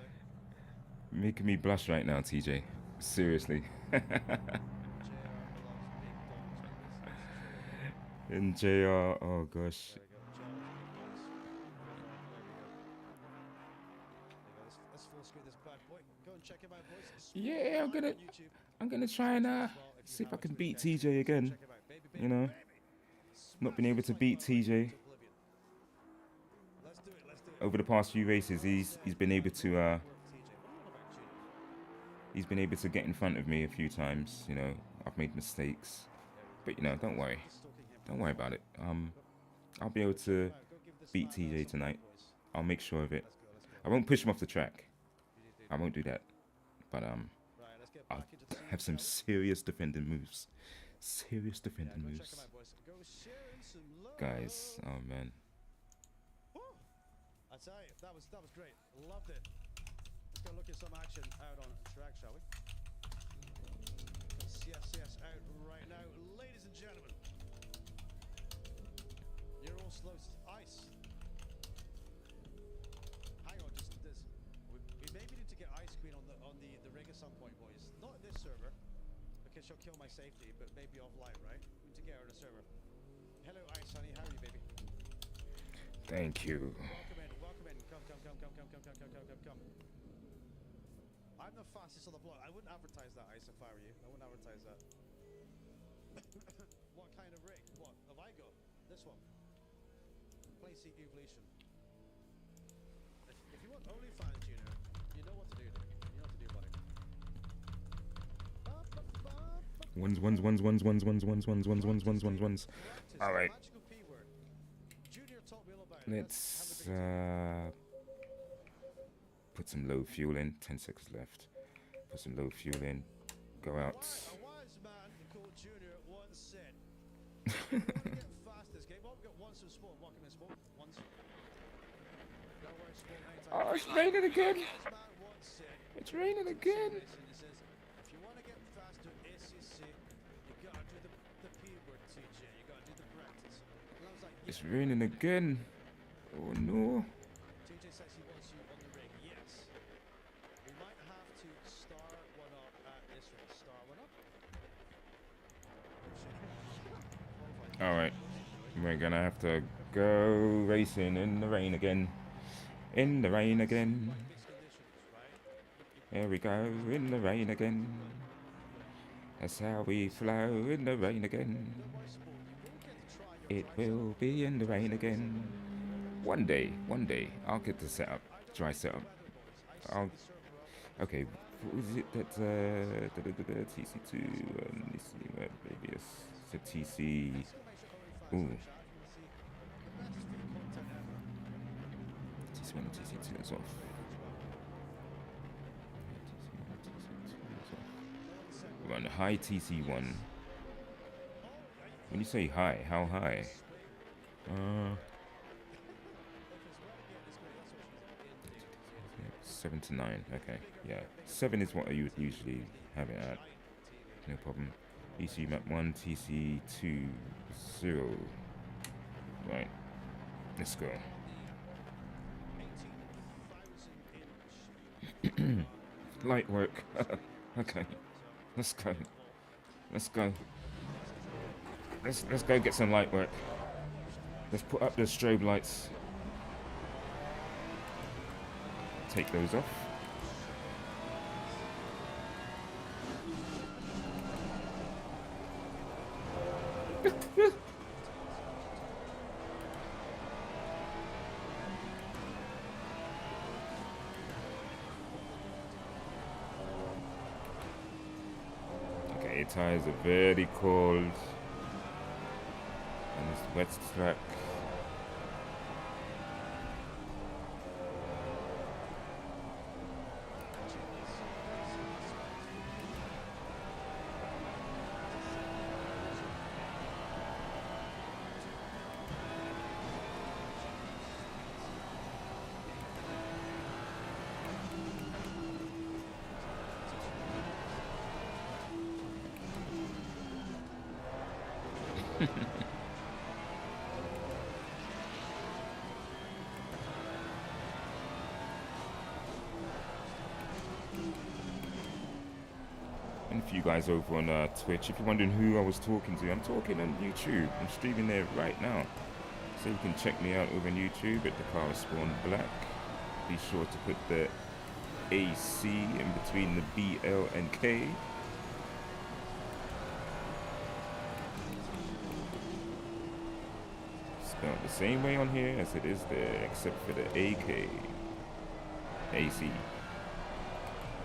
look. Making me blush right now, TJ. Seriously. JR loves big dogs. And JR. Oh gosh. There we go. JR loves big dogs. There we go. Let's full screen this bad boy. Go and check him out, boys. Spawn Yeah, I'm Black gonna- on YouTube. I'm gonna try and As well, if see you if I have can to, beat okay? TJ again. Check him out. Baby, You know, not been able to beat TJ. Let's do it. Let's do it. Over the past few races, he's been able to he's been able to get in front of me a few times. You know, I've made mistakes, but you know, don't worry about it. I'll be able to beat TJ tonight. I'll make sure of it. I won't push him off the track. I won't do that. But I'll have some serious defending moves. Serious defending moves. Guys, oh man. I tell you, that was great. Loved it. Let's go look at some action out on track, shall we? CSCS out right now, ladies and gentlemen. You're all slow to ice. Hang on, just this. We maybe need to get Ice Queen on the rig at some point, boys. Not in this server, because she'll kill my safety, but maybe offline, right? We need to get her in the server. Hello, Ice Honey. How are you, baby? Thank you. Welcome in. Welcome in. Come. I'm the fastest on the block. I wouldn't advertise that, Ice, if I were you. I wouldn't advertise that. What kind of rig? What? Have I got? This one. Play seat evolution. If you want OnlyFans, Junior, you know what to do, dude. You know what to do, buddy. Ones. All right. Magical P word. Junior taught me all about it. Let's Have a big put some low fuel in. 10 seconds left. Put some low fuel in. go out. A wise man called Junior once said, if you want to get fast this game, well, we've got once of sport, walking in sport, once. Go where sport anytime. Oh, it's raining again. Wise man once said, It's raining again. he says, if you want to get fast to ACC, you gotta do the P word, TJ. You gotta do the practice. And I was like, It's raining again. Oh no. TJ says he wants you on the rig. Yes. We might have to star one up at this race. Star one up. All right. We're gonna have to go racing in the rain again. In the rain again. Mixed conditions, right? Here we go, in the rain again. That's how we flow in the rain again. It will be in the rain again. One day, I'll get the setup, dry setup. Okay, what was it that, TC2, let's see, maybe it's a TC, ooh. TC1 and TC2 is off. We're on high TC1. When you say high, how high? 7 to 9, okay, yeah. 7 is what I would usually have it at. No problem. ECU map 1, TC2, 0. Right, let's go. Light work. Okay, let's go. Let's go. Let's go get some light work. Let's put up the strobe lights. Take those off. Okay, tires are very cold. And it's wet track. And for you guys over on Twitch, if you're wondering who I was talking to, I'm talking on YouTube. I'm streaming there right now. So you can check me out over on YouTube at the Car Spawn Black. Be sure to put the AC in between the BL and K. Spelled the same way on here as it is there, except for the AK. AC.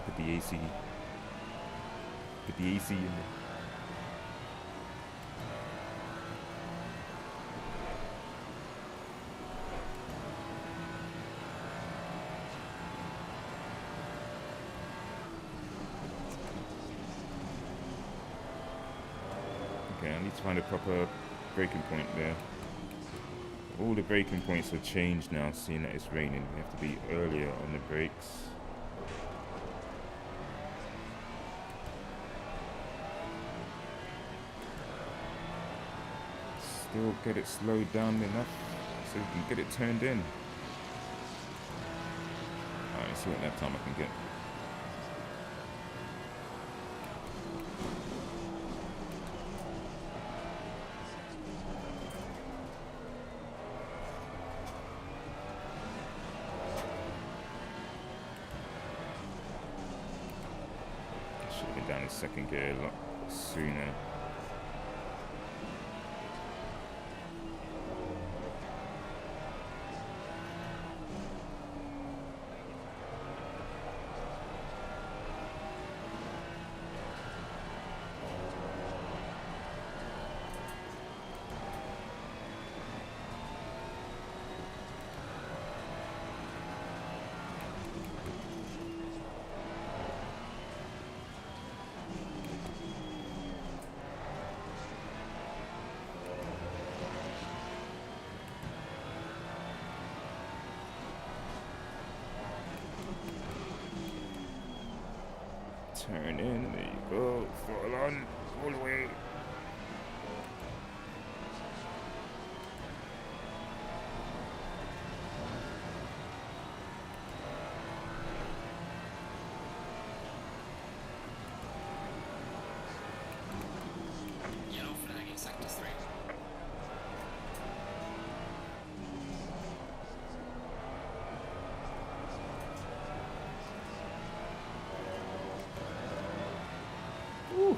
Put the AC. Put the AC in there. Okay, I need to find a proper braking point there. All the braking points have changed now, seeing that it's raining. We have to be earlier on the brakes. Still get it slowed down enough so we can get it turned in. Alright, let's see what lap time I can get. Should have been down in second gear a lot sooner. Turn in. There you go. Fall on. All the way. Yellow flag in sector 3. Woo.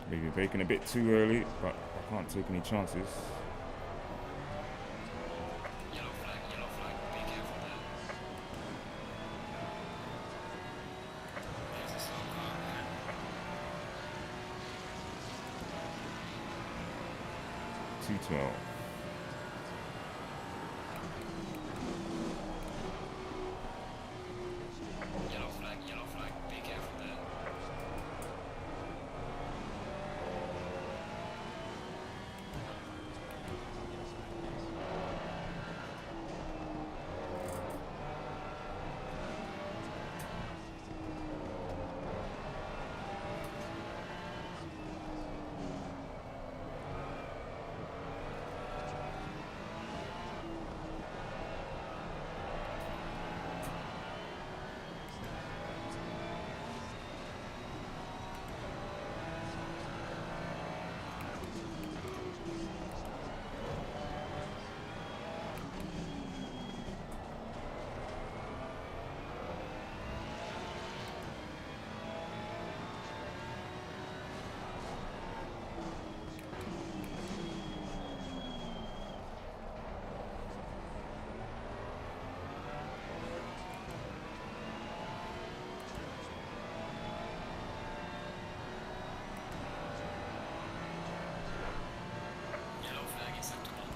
Maybe braking a bit too early, but I can't take any chances. Yellow flag, be careful there. There's a slow car ahead. 212. Yellow flag, be careful there. Yellow flag in sector 1.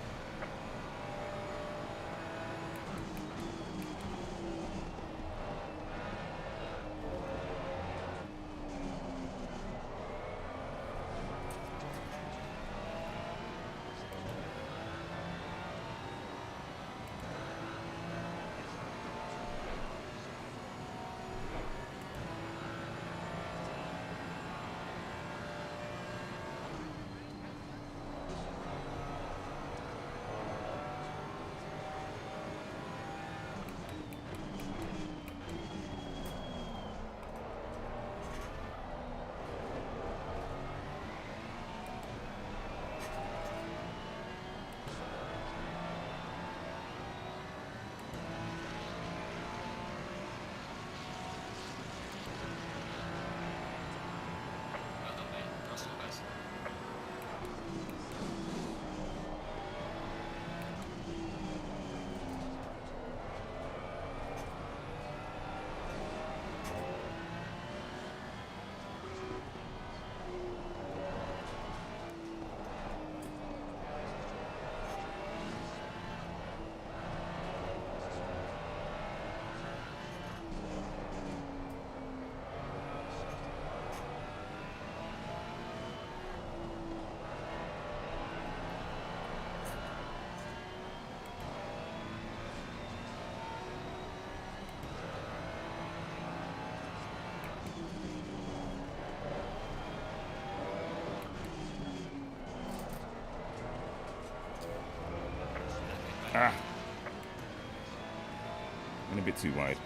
Well done, mate. That's all best. Ah. Went a bit too wide.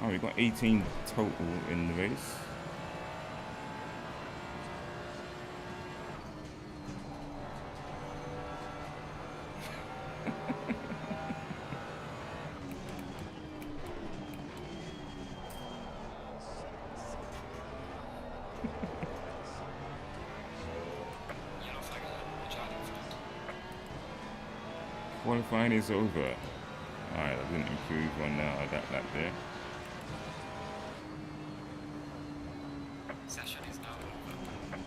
Oh, we've got 18 total in the race. Qualifying is over. Alright, I didn't improve on that lap there. Session is now over.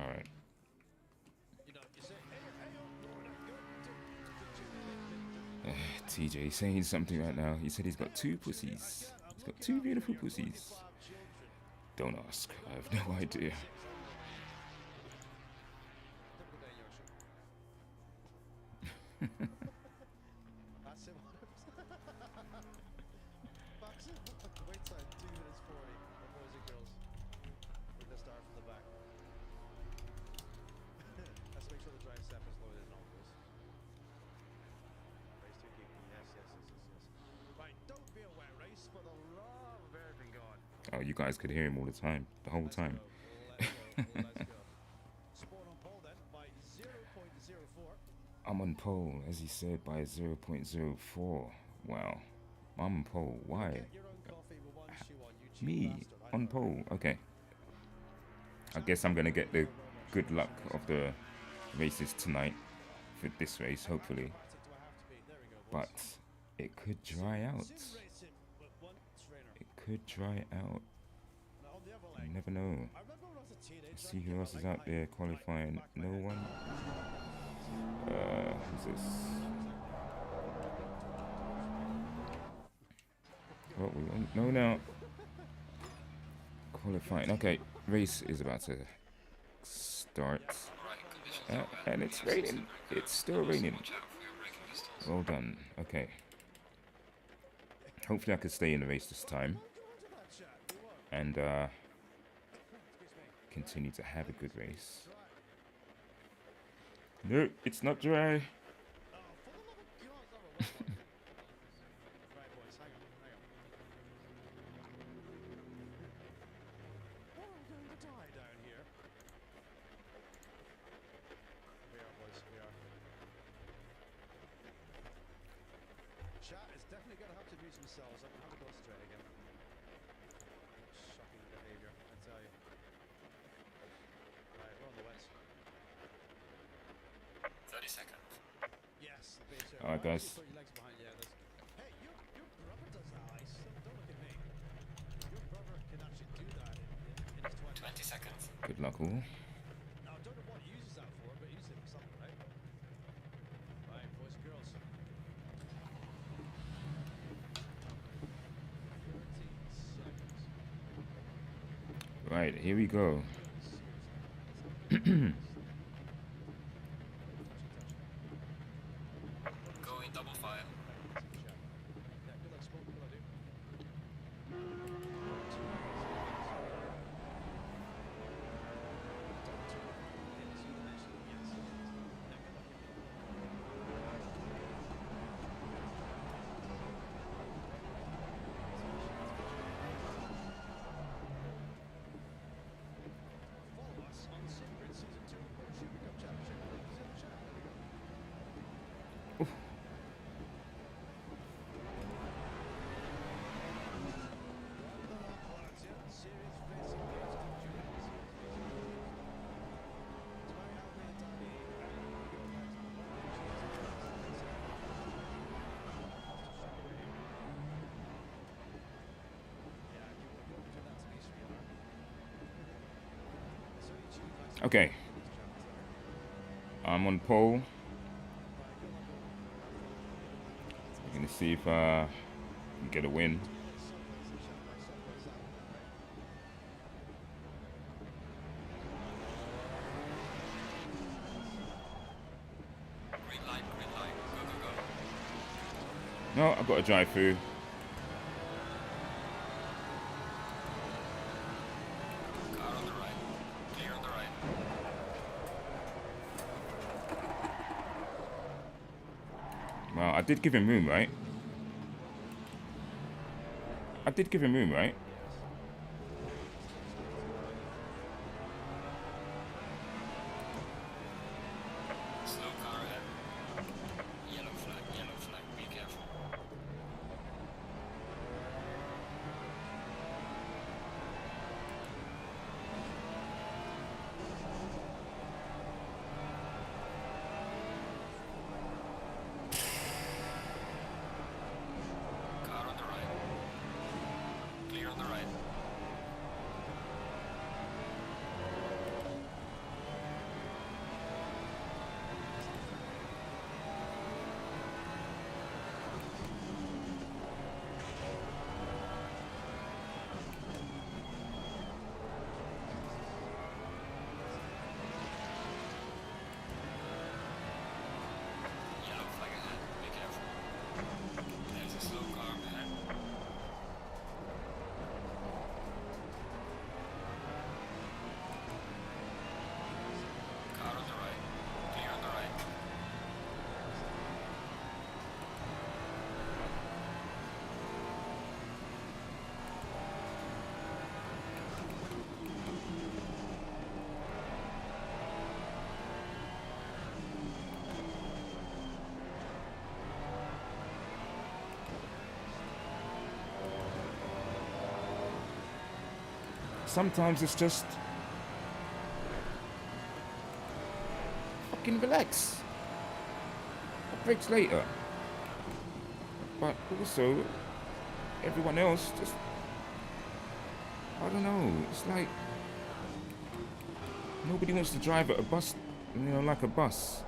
Alright. You know, you say, hey, TJ saying something right now. He said he's got 2 pussies. He's got 2 beautiful pussies. Don't ask. I have no idea. That's him. Box it. Wait side, 2 minutes 40. Boys and girls. We're gonna start from the back. Let's make sure the drive step is loaded and all this. Race 2 keeping. Yes. Right, don't be a wet race for the love of everything God. Oh, you guys could hear him all the time. The whole time. Let's go. Sport on pole then by 0.04. I'm on pole, as he said, by 0.04. Wow. I'm on pole. Why? Get your own coffee with one shoe on, you cheap Me bastard. I on know. pole. Okay. I guess I'm gonna get the good luck of the races tonight for this race, hopefully. Do I have to be? There we go, boys. But it could dry out. Sim racing with one trainer. It could dry out. Now on the other You leg. never know. I remember when I was a teenager. Let's see who else is out there qualifying. No one. Who's this? Oh, we won't know now. Qualifying. Okay, race is about to start. And it's raining. It's still raining. Well done. Okay. Hopefully I can stay in the race this time. And continue to have a good race. No, it's not dry. Right, boys, hang on. Oh, I'm going to die down here. We are, boys, we are. Chat is definitely going to have to amuse themselves. I'm going to have to go straight again. Shocking behaviour, I tell you. Right, we're on the west. 30 seconds. Yes, the base All right, guys. Put your legs behind you. Hey, your brother does that, Ice. Don't look at me. Your brother can actually do that in his 20s. 20 seconds. Good luck all. Now, I don't know what he uses that for, but he uses it for something, right? Right, boys and girls. 30 seconds. Right, here we go. Going double file. Yeah, good luck, Smoke. Good luck, dude. Follow us on Secret Season 2 Super Cup Championship. It's in the chat. There we go. Okay. I'm on pole. We're gonna see if I can get a win. Green light, go, go, go. No, I've got to drive through. Car on the right. Clear on the right. Well, I did give him room, right? I did give him room, right? Slow car ahead. Yellow flag, be careful. sometimes it's just fucking relax. Breaks later. But also, everyone else just, I don't know, it's like nobody wants to drive at a bus, like a bus.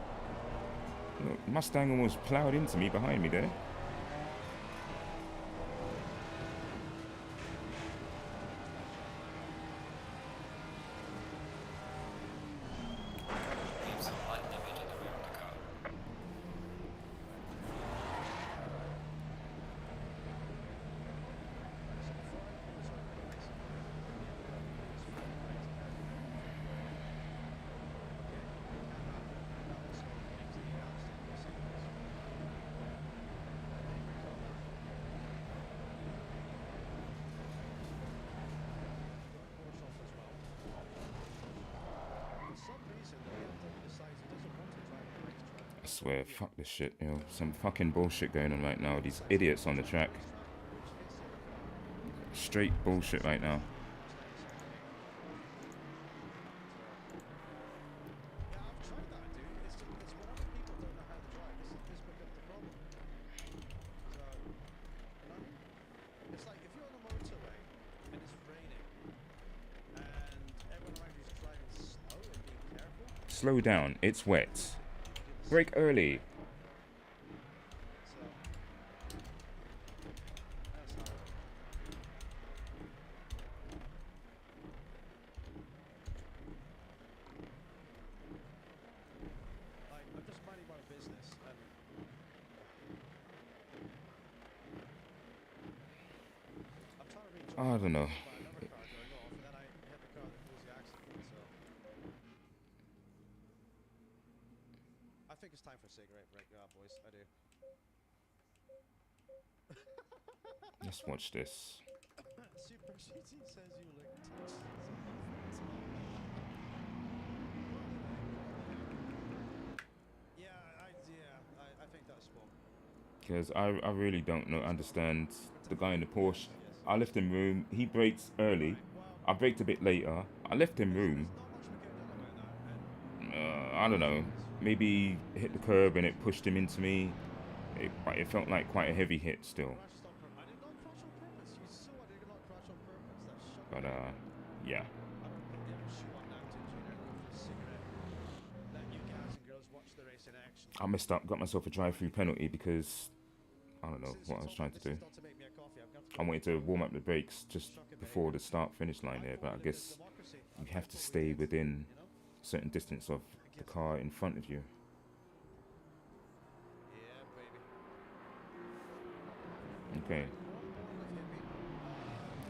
Mustang almost ploughed into me behind me there. We have some light damage at the rear of the car. I swear, fuck this shit, some fucking bullshit going on right now. These idiots on the track. Straight bullshit right now. Yeah, I've tried that, dude. It's whenever people don't know how to drive, this becomes the problem. So, it's like if you're on a motorway and it's raining and everyone around you's driving slow and being careful. Slow down, it's wet. Brake early. So, that's how. Like, I'm just minding my own business, and I'm trying to reach. I don't know. By another car going off, and then I hit the car that caused the accident. So, I think it's time for a cigarette break, boys. I do. Let's watch this. Super Shitty says you look touched. I think that's spot. Because I really don't understand the guy in the Porsche. I left him room. He brakes early. I braked a bit later. I left him room. Not much we could have done about that, and I don't know. Maybe hit the curb and it pushed him into me. It felt like quite a heavy hit still. crashed on purpose. I did not crash on purpose. You saw I did not crash on purpose. That's shut But up. yeah. I don't think they ever shoot on now to Junior. Go for a cigarette. Let you guys and girls watch the race in action. I messed up. Got myself a drive-through penalty because I don't know what I was trying to do. Not to make me a coffee. I've got to I wanted to warm up the brakes just before the start-finish line there, but I guess you have to stay within a certain distance of the car in front of you. Yeah, baby. Okay.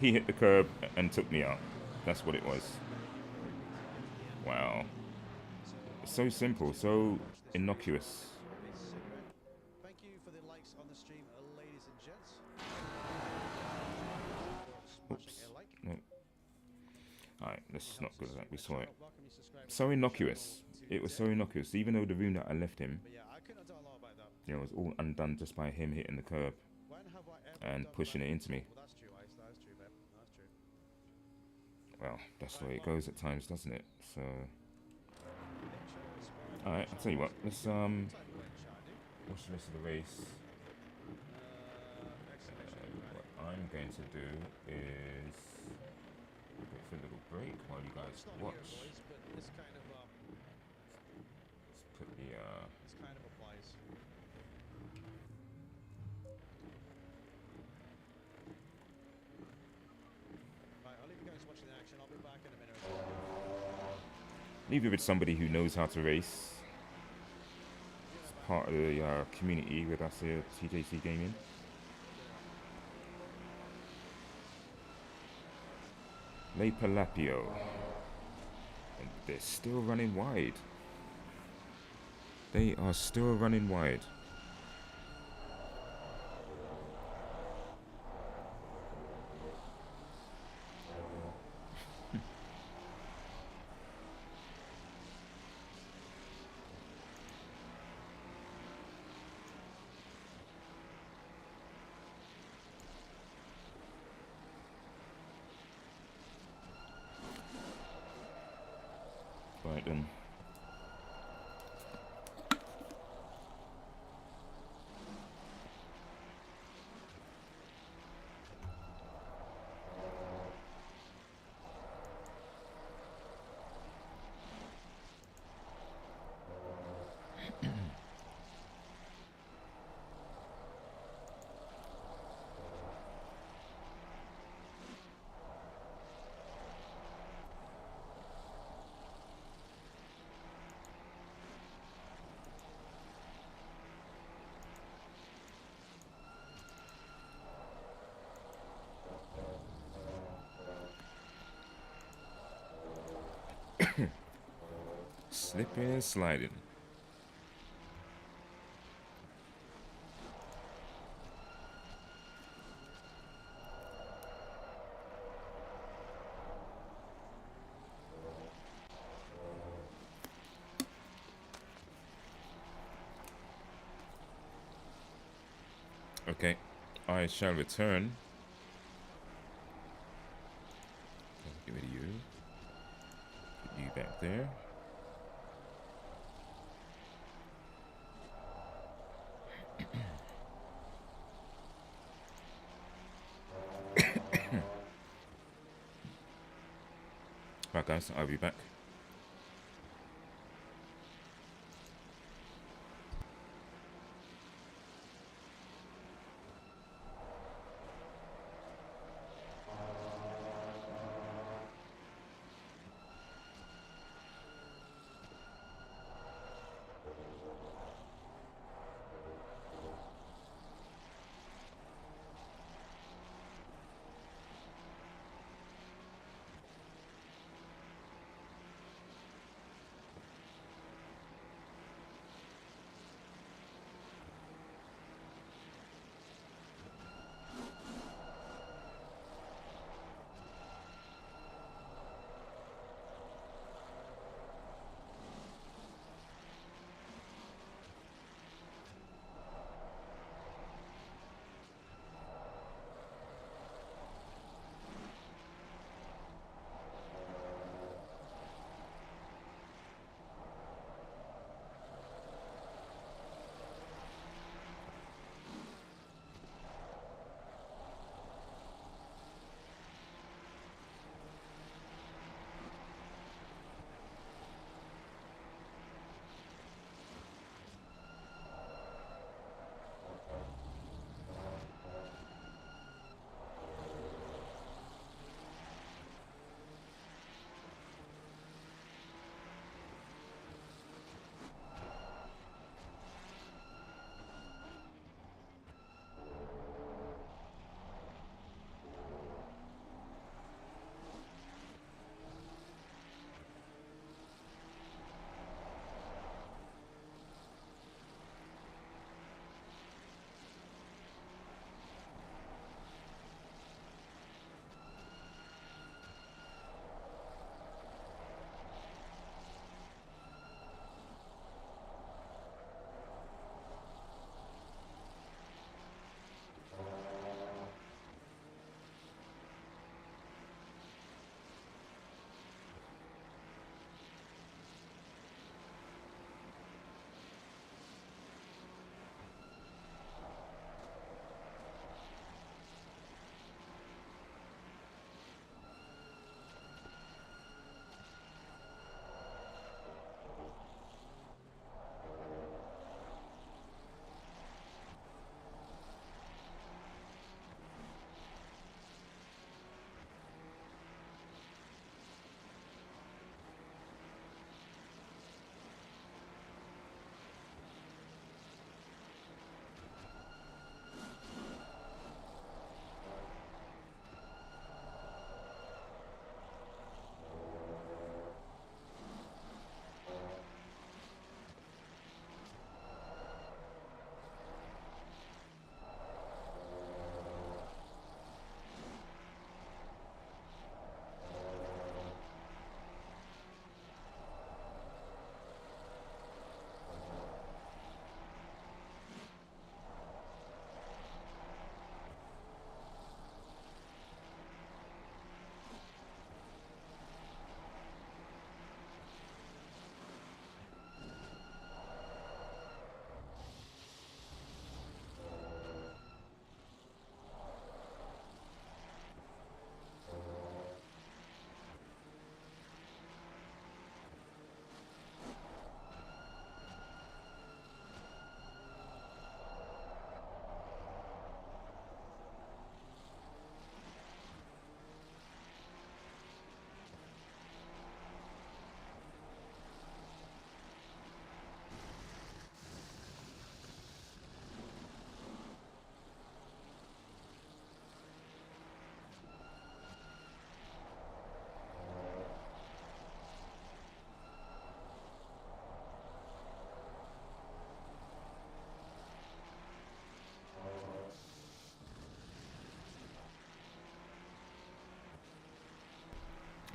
He hit the curb and took me out. That's what it was. Wow. So simple, so innocuous. Thank you for the likes on the stream, ladies and gents. Oops. No. Alright, let's not go to that. We saw it. Welcome, you subscribers. So innocuous. It was so innocuous. Even though the room that I left him, But yeah, I couldn't have done a lot about that. was all undone just by him hitting the curb When have I ever and done pushing that? it into me. Well, that's true, Ice. That's true, babe. That's true. Well, that's the way it goes at times, doesn't it? So, alright, I'll tell you what. Let's watch the rest of the race. What I'm going to do is go for a little break while you guys It's not watch. here, boys, but it's kind of Let's put the this kind of applies. Right, I'll leave you guys watching the action. I'll be back in a minute or so. leave you with somebody who knows how to race. It's part of the community with us here at TJC Gaming. Le Palapio. And they're still running wide. They are still running wide. Slipping and sliding. Okay, I shall return. Okay, get rid of you. Put you back there. Right, guys, I'll be back.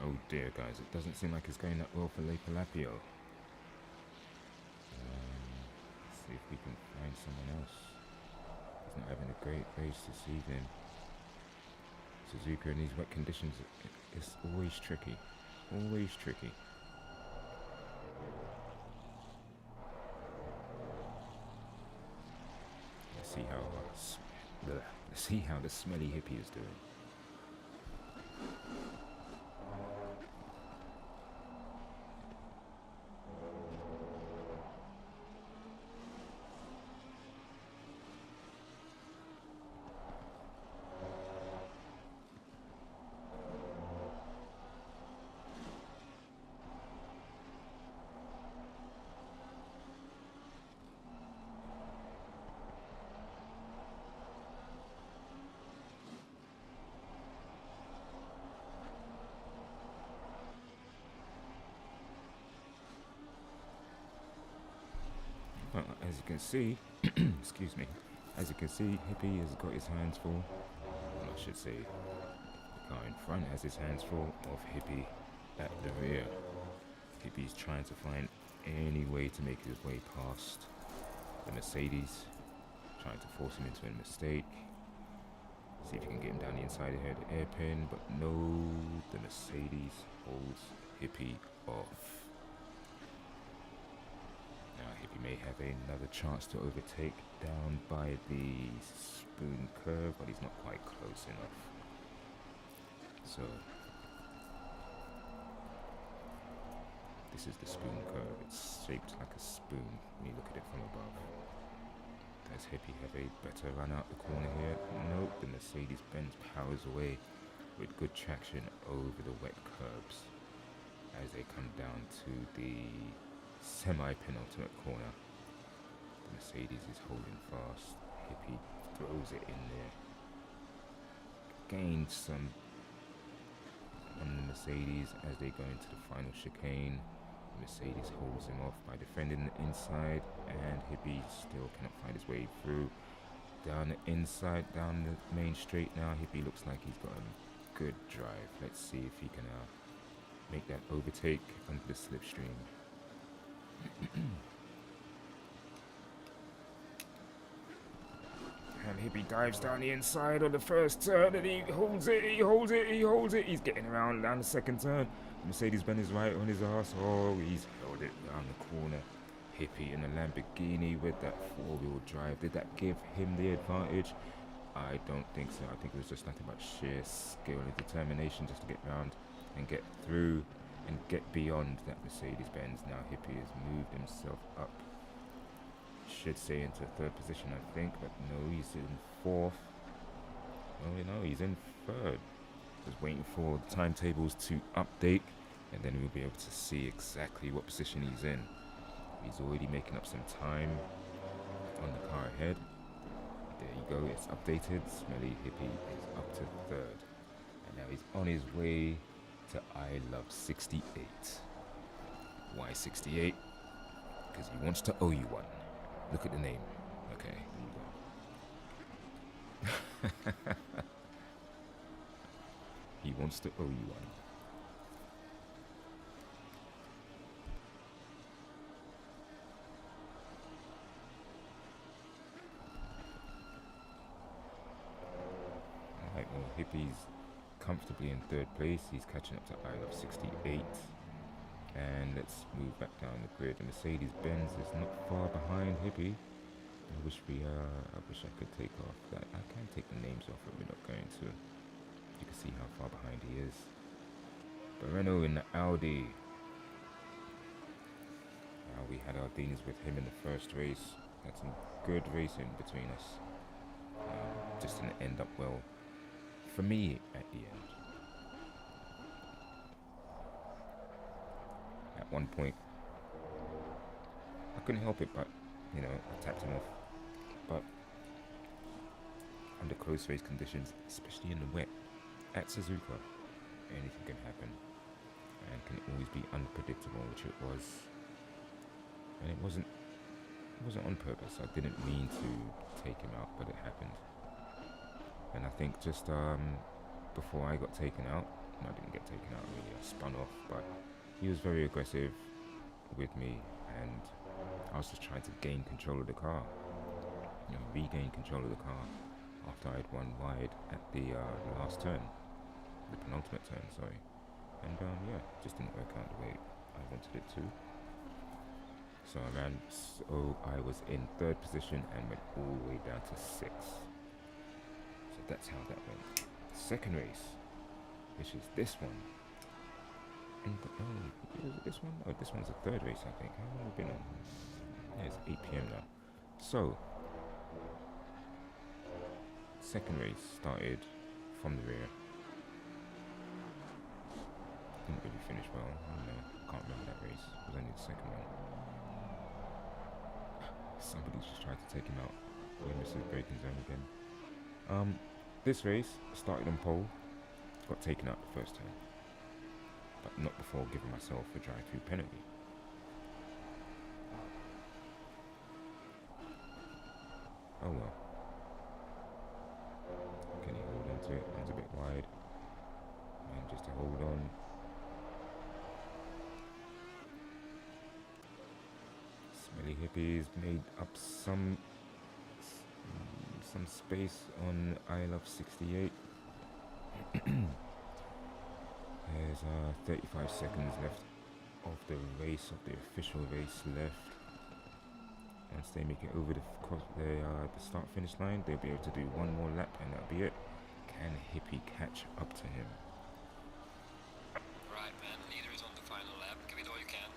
Oh dear, guys, it doesn't seem like it's going that well for Lake Palapio. Let's see if we can find someone else. He's not having a great race this evening. SUZUKA in these wet conditions, it's always tricky. Always tricky. Let's see how the smelly hippie is doing. Well, as you can see, excuse me, as you can see, Hippie has got his hands full. Well, I should say, the car in front has his hands full of Hippie at the rear. Hippie's trying to find any way to make his way past the Mercedes, trying to force him into a mistake. See if you can get him down the inside of the hairpin, but no, the Mercedes holds Hippie off. Now Hippie may have another chance to overtake down by the spoon curve, but he's not quite close enough. So this is the spoon curve. It's shaped like a spoon when you look at it from above. Does Hippie have a better run out the corner here? Nope, the Mercedes-Benz powers away with good traction over the wet curbs as they come down to the semi-penultimate corner. The Mercedes is holding fast. Hippie throws it in there. Gains some on the Mercedes as they go into the final chicane. The Mercedes holds him off by defending the inside, and Hippie still cannot find his way through. Down the inside, down the main straight now, Hippie looks like he's got a good drive. Let's see if he can make that overtake under the slipstream. And Hippie dives down the inside on the first turn, and he holds it, he holds it, he holds it. He's getting around down the second turn. Mercedes-Benz is right on his ass. Oh, he's held it down the corner. Hippie in a Lamborghini with that four-wheel drive. Did that give him the advantage? I don't think so. I think it was just nothing but sheer skill and determination just to get round and get through and get beyond that Mercedes-Benz. Now Hippie has moved himself up, should say into third position, I think, but no, he's in fourth. No, he's in third. Just waiting for the timetables to update, and then we'll be able to see exactly what position he's in. He's already making up some time on the car ahead. There you go, it's updated. Smelly Hippie is up to third, and now he's on his way to I Love 68. Why 68? Because he wants to owe you one. Look at the name. Okay, there you go. He wants to owe you one. Alright, well, Hippie's comfortably in third place. He's catching up to I Love 68. And let's move back down the grid. The Mercedes-Benz is not far behind Hippie. I wish I could take off that. I can take the names off, but we're not going to. You can see how far behind he is. Barreno in the Audi. We had our dealings with him in the first race. Had some good racing between us. Just didn't end up well for me at the end. At one point, I couldn't help it, but I tapped him off. But under close race conditions, especially in the wet, at SUZUKA, anything can happen and can always be unpredictable, which it was. And it wasn't on purpose. I didn't mean to take him out, but it happened. And I think just before I got taken out, I didn't get taken out really, I spun off, but he was very aggressive with me, and I was just trying to gain control of the car, regain control of the car after I'd won wide at the last turn, the penultimate turn, sorry. And yeah, just didn't work out the way I wanted it to. So I was in 3rd position and went all the way down to 6th. So that's how that went. Second race, which is this one. And is it this one? Oh, this one's the 3rd race, I think. How long have we been on? Yeah, it's 8 p.m. now. So, second race started from the rear. Didn't really finish well. I don't know. Can't remember that race. It was only the second one. Somebody just tried to take him out. We missed the braking zone again. This race started on pole. Got taken out the first turn, but not before giving myself a drive-through penalty. Oh well. Can he hold onto it? Runs a bit wide. And just to hold on. Smelly Hippies made up some space on Isle of 68. There's 35 seconds left of the race, of the official race left. Once they make it over the start-finish line, they'll be able to do one more lap and that'll be it. Can Hippie catch up to him? Right, man. Leader is on the final lap. Give it all you can.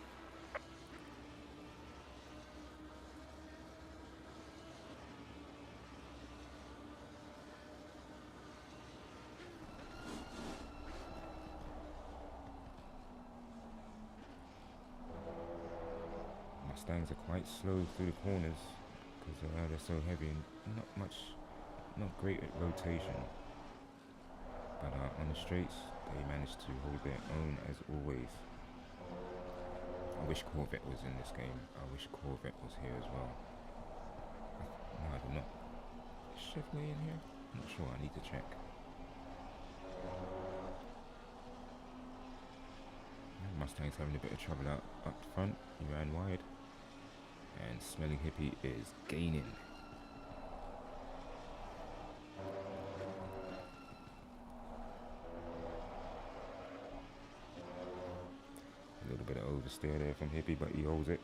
Mustangs are quite slow through the corners because they're so heavy and not great at rotation. But on the straights, they managed to hold their own as always. I wish Corvette was in this game. I wish Corvette was here as well. No, I do not. Is Chevrolet in here? I'm not sure. I need to check. Mustang's having a bit of trouble up front. He ran wide. And Smelly Hippie is gaining. A little bit of oversteer there from Hippie, but he holds it.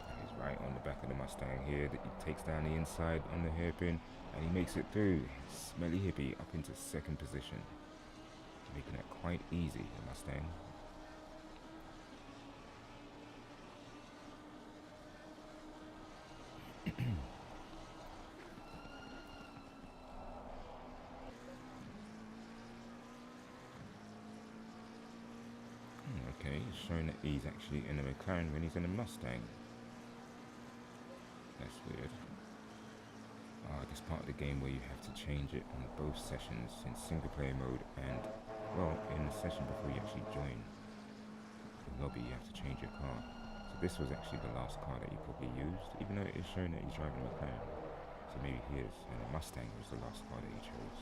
And he's right on the back of the Mustang here. He takes down the inside on the hairpin, and he makes it through. Smelly Hippie up into 2nd position. Making it quite easy, the Mustang. Okay, it's showing that he's actually in a McLaren when he's in a Mustang. That's weird. This part of the game where you have to change it on both sessions in single player mode and, well, in the session before you actually join the lobby, you have to change your car. So this was actually the last car that he probably used, even though it is showing that he's driving a McLaren. So maybe he is, and the Mustang was the last car that he chose.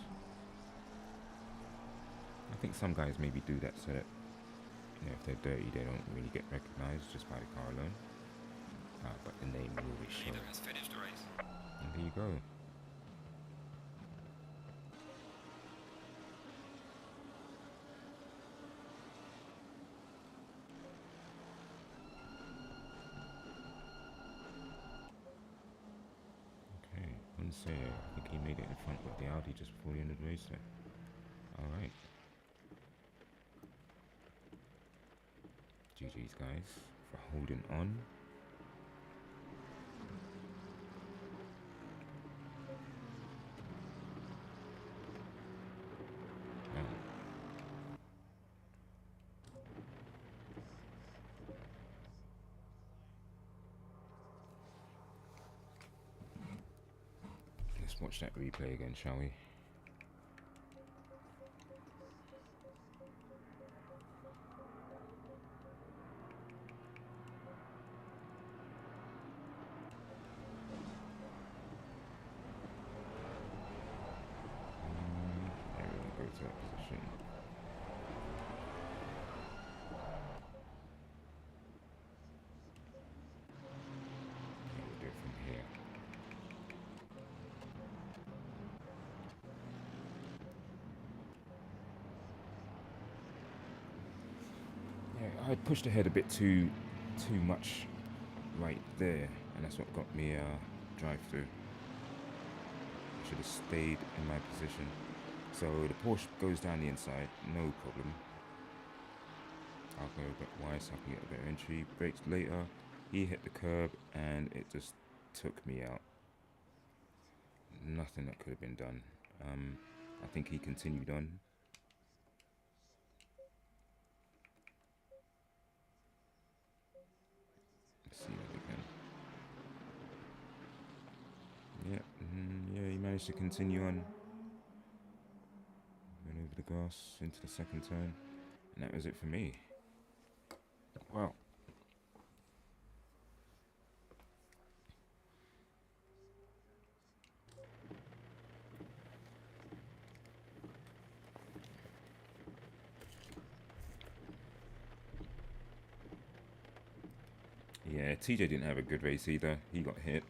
I think some guys maybe do that so that, if they're dirty, they don't really get recognized just by the car alone. But the name will always show. Leader has finished the race. And there you go. Okay, Unsair, I think he made it in front of the Audi just before the end of the race there. Alright. GG's guys for holding on. Let's watch that replay again, shall we? into that position. Okay, we'll do it from here. Yeah, I pushed ahead a bit too much right there, and that's what got me drive through. I should have stayed in my position. So the Porsche goes down the inside, no problem. I'll go a bit wide so I can get a better entry. Brakes later. He hit the curb and it just took me out. Nothing that could have been done. I think he continued on. Let's see that again. Yeah, yeah, he managed to continue on. Went over the grass into the second turn, and that was it for me. Wow. Yeah, TJ didn't have a good race either. He got hit.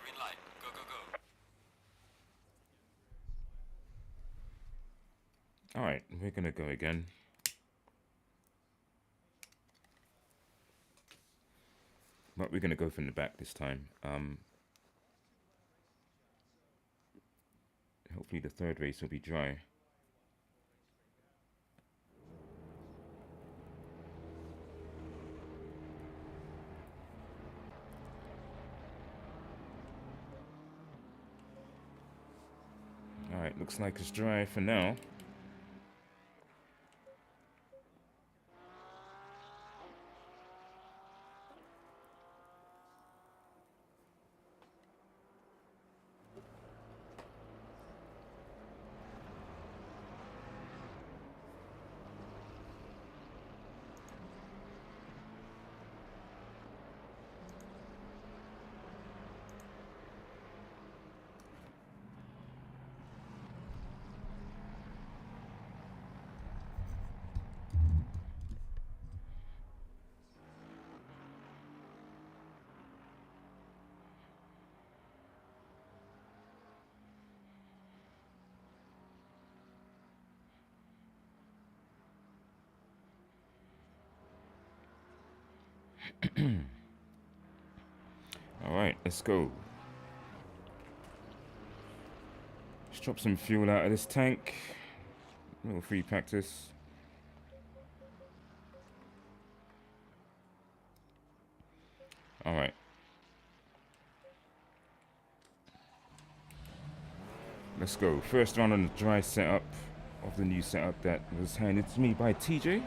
Green light. Go, go, go. Alright, we're gonna go again. But we're gonna go from the back this time. Hopefully the third race will be dry. Alright, looks like it's dry for now. Alright, let's go. Let's drop some fuel out of this tank. A little free practice. Alright. Let's go. First round on the dry setup of the new setup that was handed to me by TJ.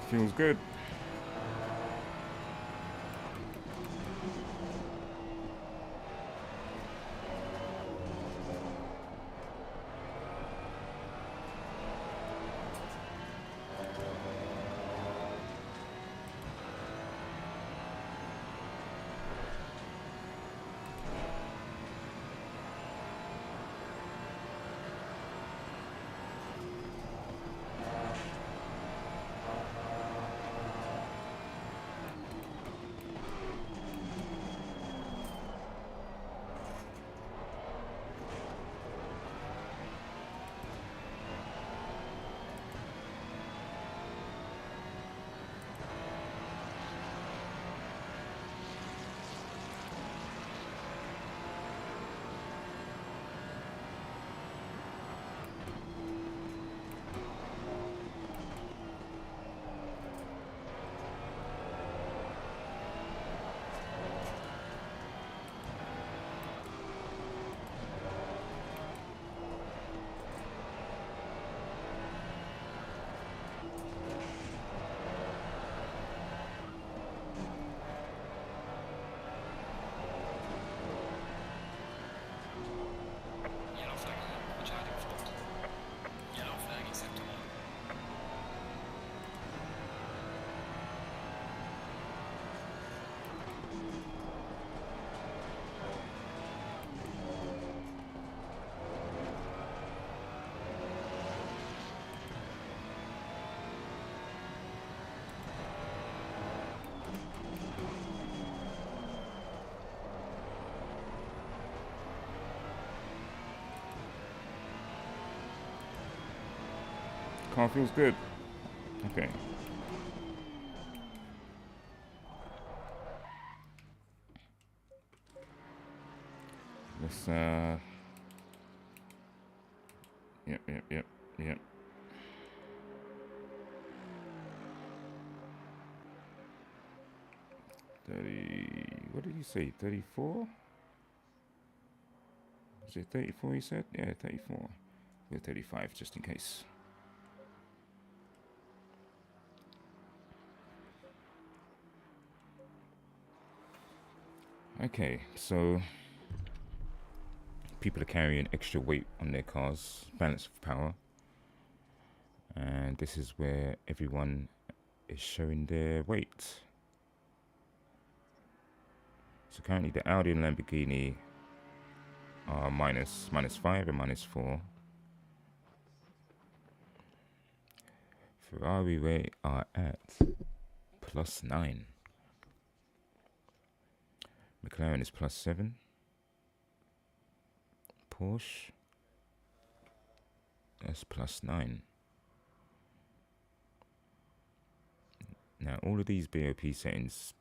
Feels good. Yellow flag charging front. Yellow flag in sector 1. Car feels good. Okay. Let's Yep. 30, what did you say? 34? Is it 34 you said? Yeah, 34. We're 35 just in case. Okay, so people are carrying extra weight on their cars, balance of power. And this is where everyone is showing their weight. So currently the Audi and Lamborghini are minus 5 and minus 4. Ferrari we are at plus 9. McLaren is plus 7. Porsche, that's plus 9. Now all of these BOP settings,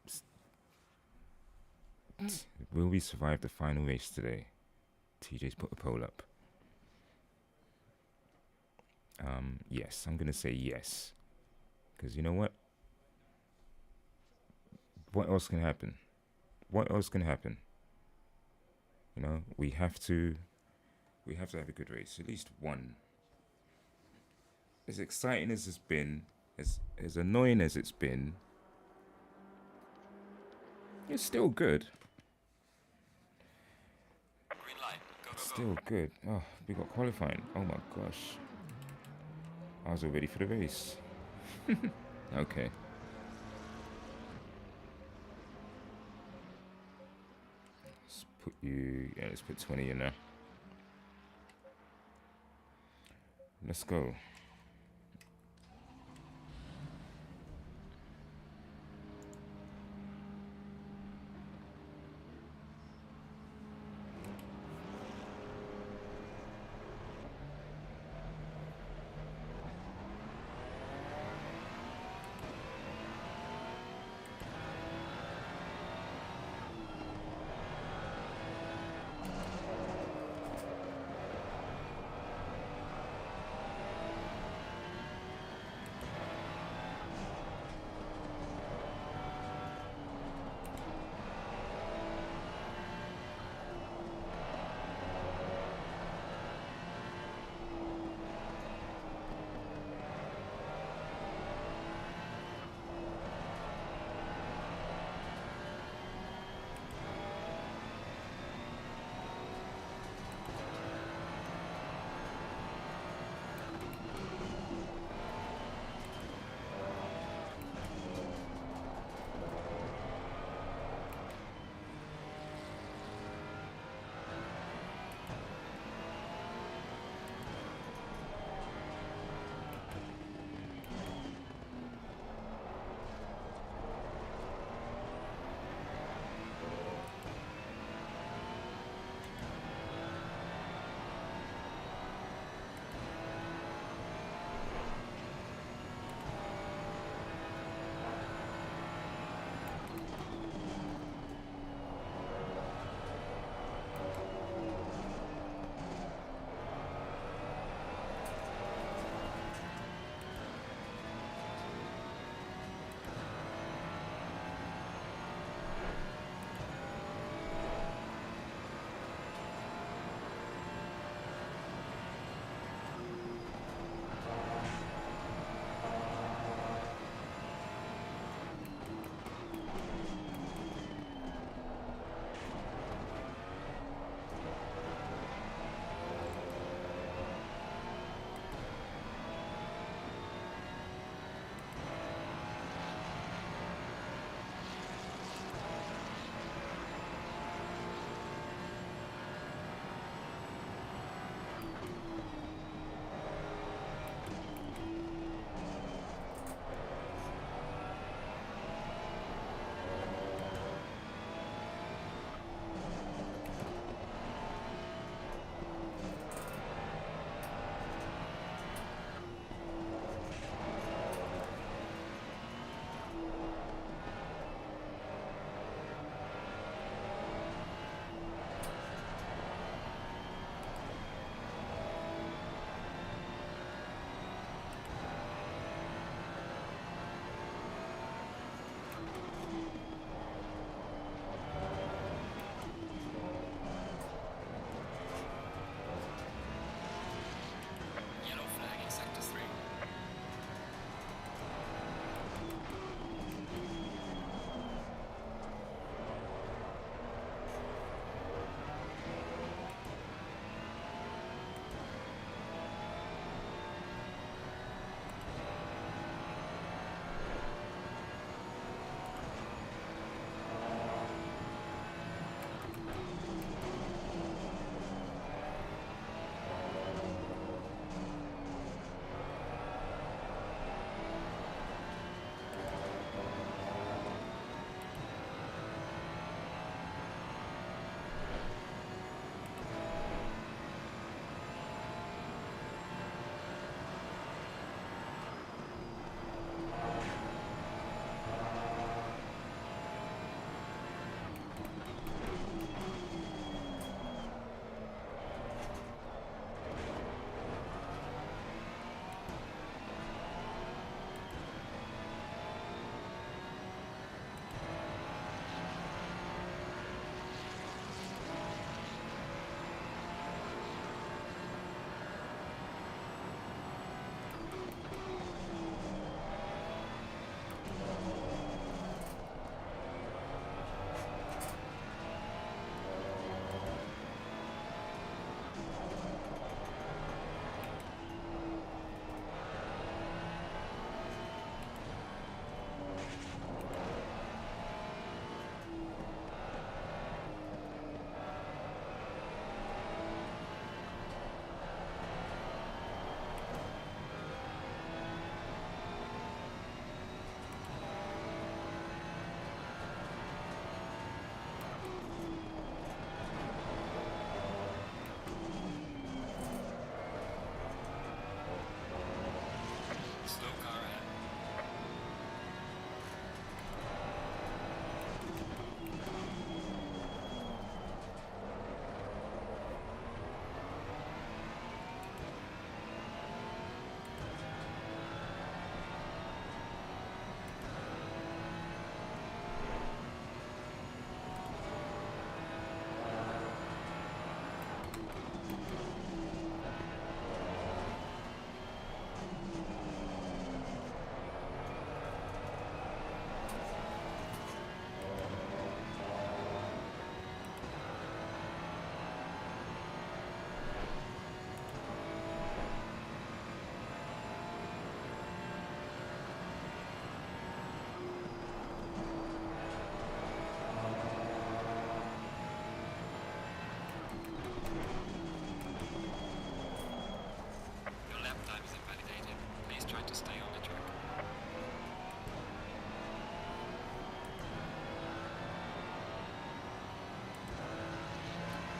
will we survive the final race today? TJ's put a poll up. Yes, I'm gonna say yes, because you know what? What else can happen? What else can happen? You know, we have to have a good race, at least one. As exciting as it's been, as annoying as it's been, it's still good. Green light. Go, go, go. Still good. Oh, we got qualifying. Oh my gosh. I was all ready for the race. Okay. Let's put you, yeah, let's put 20 in there. Let's go.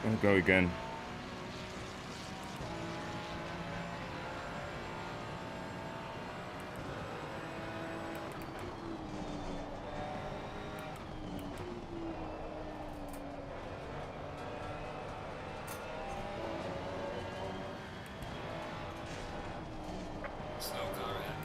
I'll go again. Slow car ahead.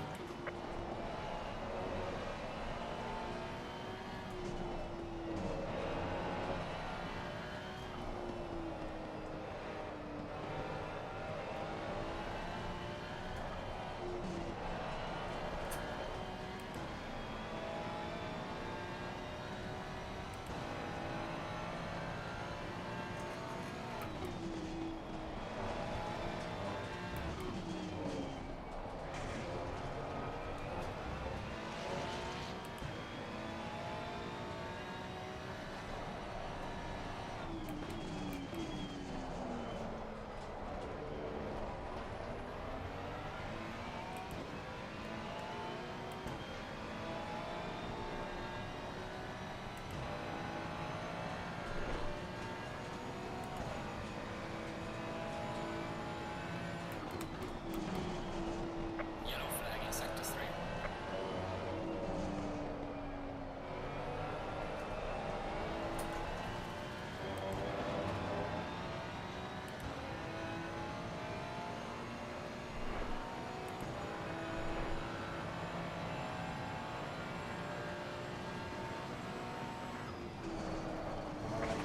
Yellow flag in sector 3.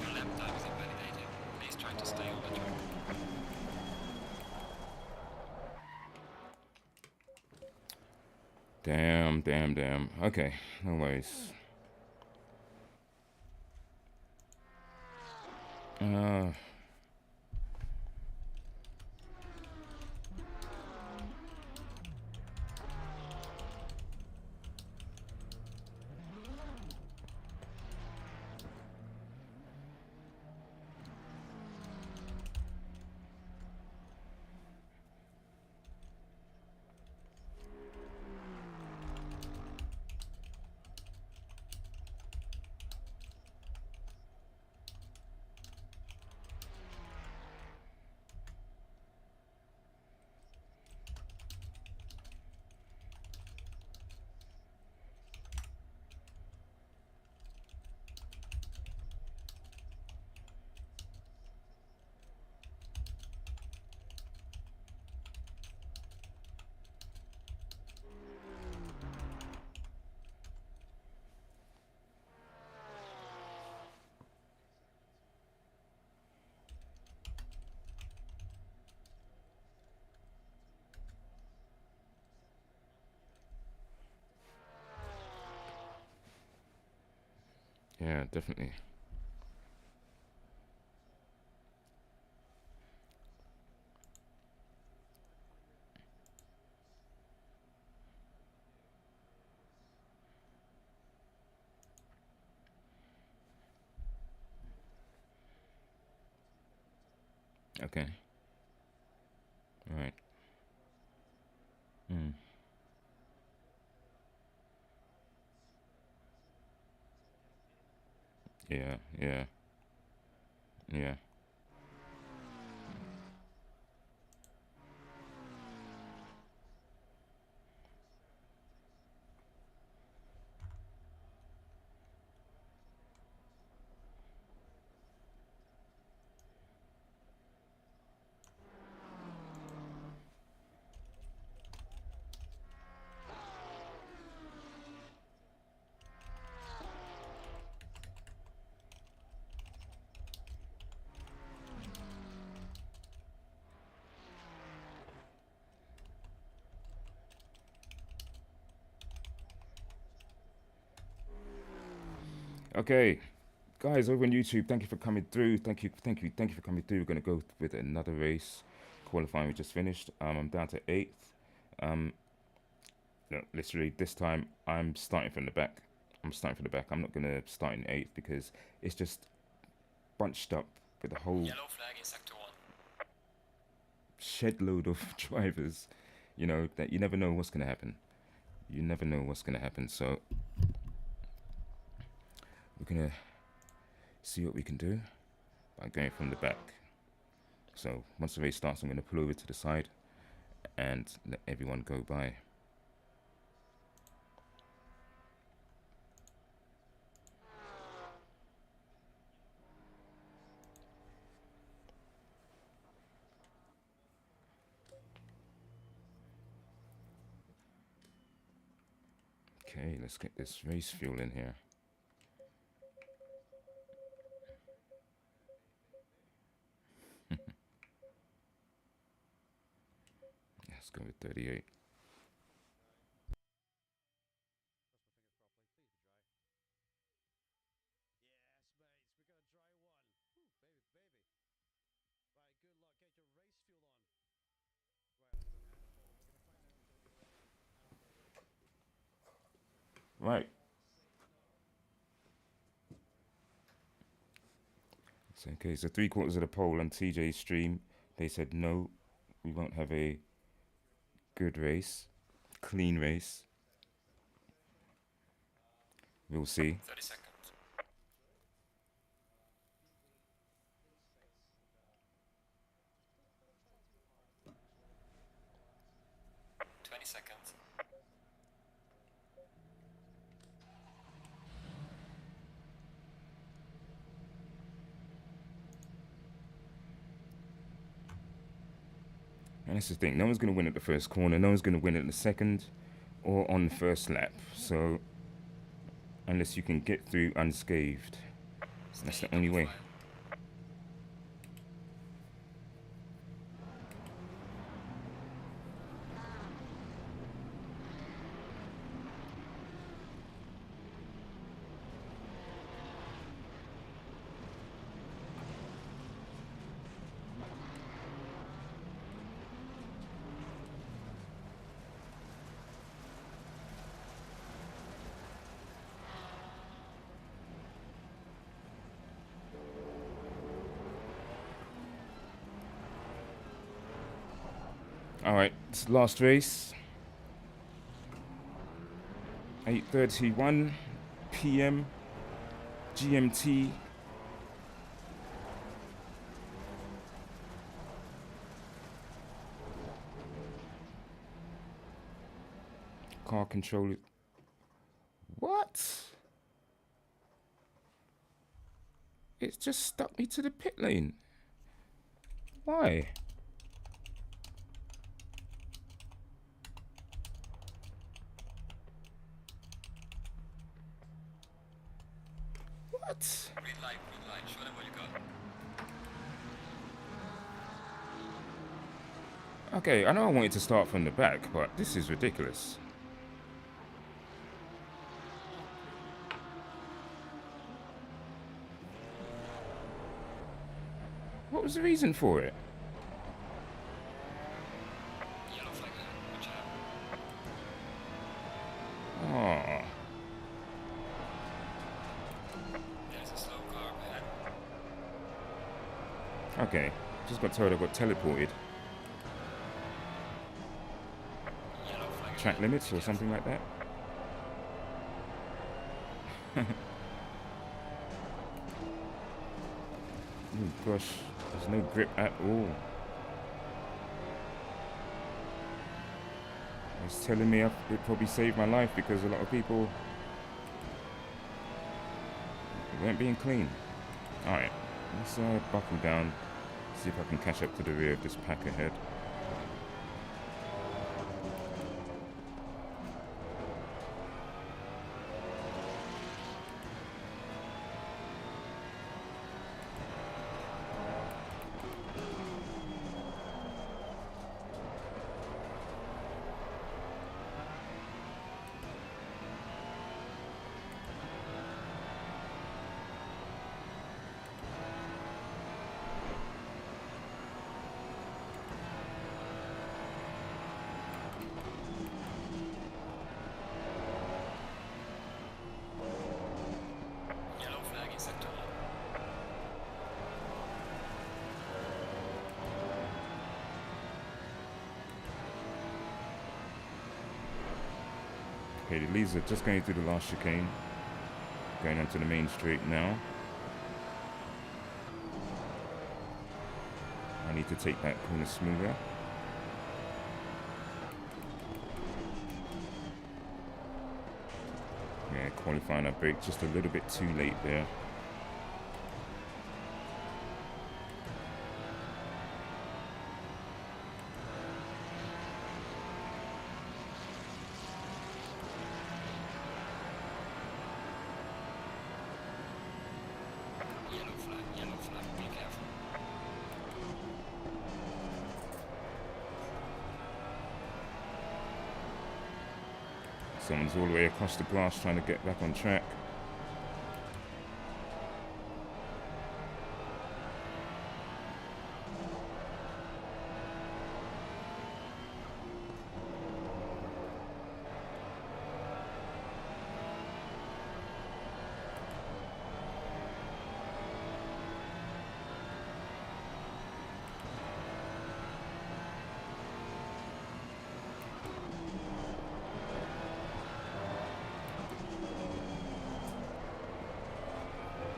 Your lap time is invalidated. Please try to stay on the track. Damn. Okay, no worries. Yeah, definitely. Okay. All right. Mm. Yeah. Okay, guys over on YouTube, thank you for coming through. Thank you for coming through. We're gonna go with another race. Qualifying we just finished. I'm down to 8th. Um, no, literally this time I'm starting from the back. I'm not gonna start in 8th because it's just bunched up with a whole Yellow flag in sector 1. shed load of drivers. You know that you never know what's gonna happen. You never know what's gonna happen. So we're gonna see what we can do. by going from the back. So once the race starts, I'm going to pull over to the side and let everyone go by. Okay, let's get this race fuel in here. Let's go with 38. Right. So, okay, so 3/4 of the poll on TJ's stream, they said no, we won't have a good race, clean race. We'll see. 30 seconds. 20 seconds. And that's the thing, no one's going to win at the first corner, no one's going to win at the second or on the first lap. So, unless you can get through unscathed, that's the only way. Alright, it's last race. 8:31 p.m. GMT. Car controller. What? It's just stuck me to the pit lane. Why? What? Green light, show them what you got. Okay, I know I wanted to start from the back, but this is ridiculous. What was the reason for it? Yellow flag, watch out. Oh, There's a slow car ahead. okay. Just got told I got teleported. Yellow flag. Track limits or something like that. Oh gosh, there's no grip at all. It's telling me it probably saved my life because a lot of people weren't being clean. Alright, let's buckle down, see if I can catch up to the rear of this pack ahead. Yellow flag in sector 1. Okay, the leads are just going through the last chicane. Going onto the main straight now. to take that corner smoother. Yeah, qualifying our brake just a little bit too late there. Yellow flag, be careful. Someone's all the way across the grass trying to get back on track.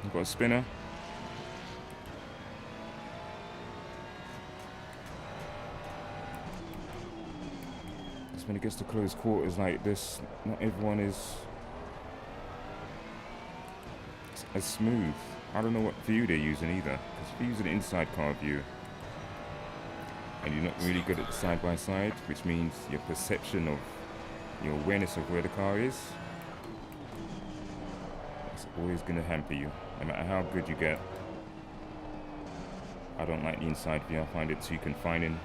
We've got a spinner. Just when it gets to close quarters like this, not everyone is as smooth. I don't know what view they're using either, because if you're using an inside car view and you're not really good at side by side, which means your perception of your awareness of where the car is, it's always going to hamper you, no matter how good you get. I don't like the inside view, I find it too confining.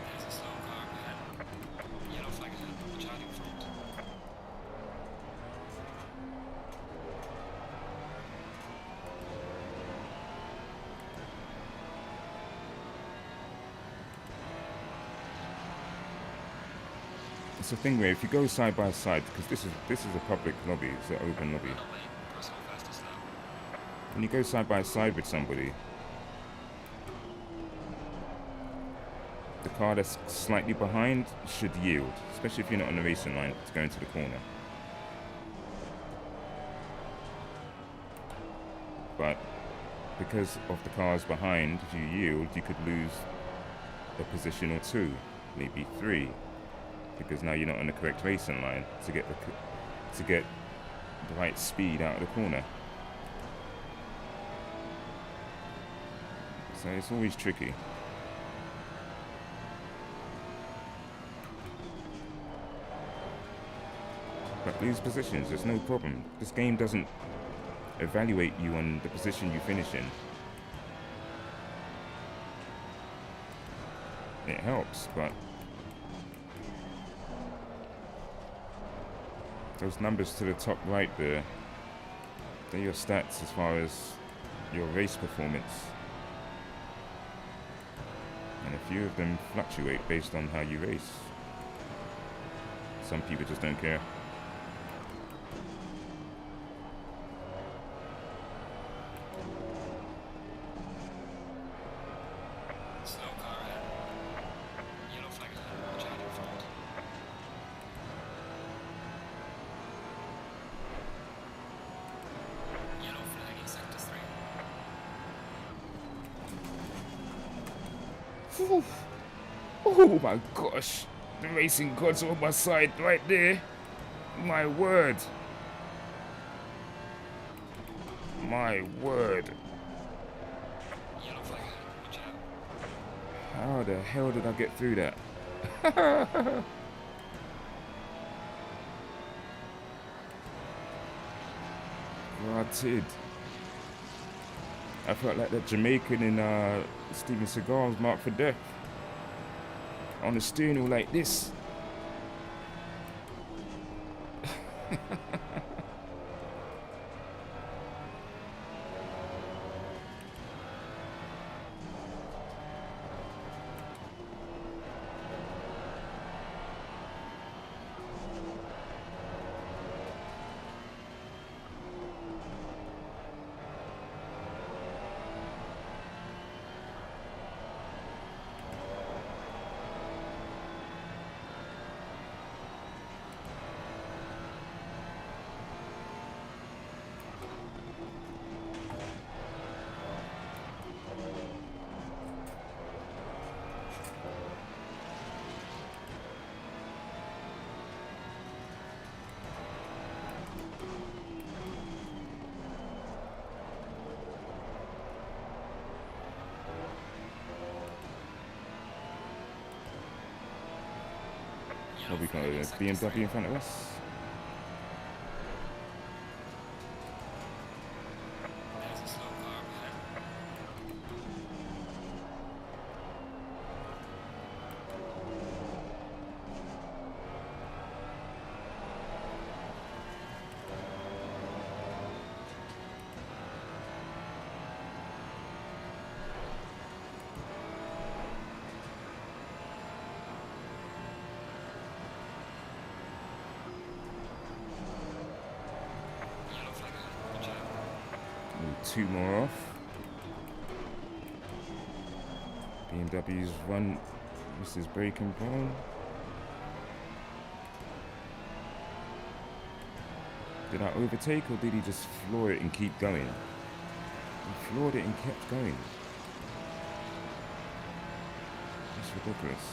There's a slow car ahead. Yellow flag ahead. Watch out in front. It's a thing where if you go side by side, because this is a public lobby, it's an open lobby. Run away. Personal fastest now. When you go side by side with somebody, the car that's slightly behind should yield, especially if you're not on the racing line to go into the corner. But because of the cars behind, if you yield, you could lose a position or two, maybe three, because now you're not on the correct racing line to get the right speed out of the corner. So it's always tricky. But lose positions, there's no problem. This game doesn't evaluate you on the position you finish in. It helps, but those numbers to the top right there, they're your stats as far as your race performance. And a few of them fluctuate based on how you race. Some people just don't care. Slow car ahead. Yellow flag ahead. Watch out in front. Yellow flag in sector 3. Oh my gosh, the racing gods are on my side right there. My word. My word. Yellow flag ahead. Watch out. How the hell did I get through that? Rotted. I felt like that Jamaican in Steven Seagal's Mark for Death. On the steering wheel like this. What we got flag over in there? sector BMW 3. in front of us. There's a slow car up ahead. Yellow flag ahead. Good job. Ooh, 2 more off. BMW's run. This is braking prone. Did I overtake or did he just floor it and keep going? He floored it and kept going. That's ridiculous.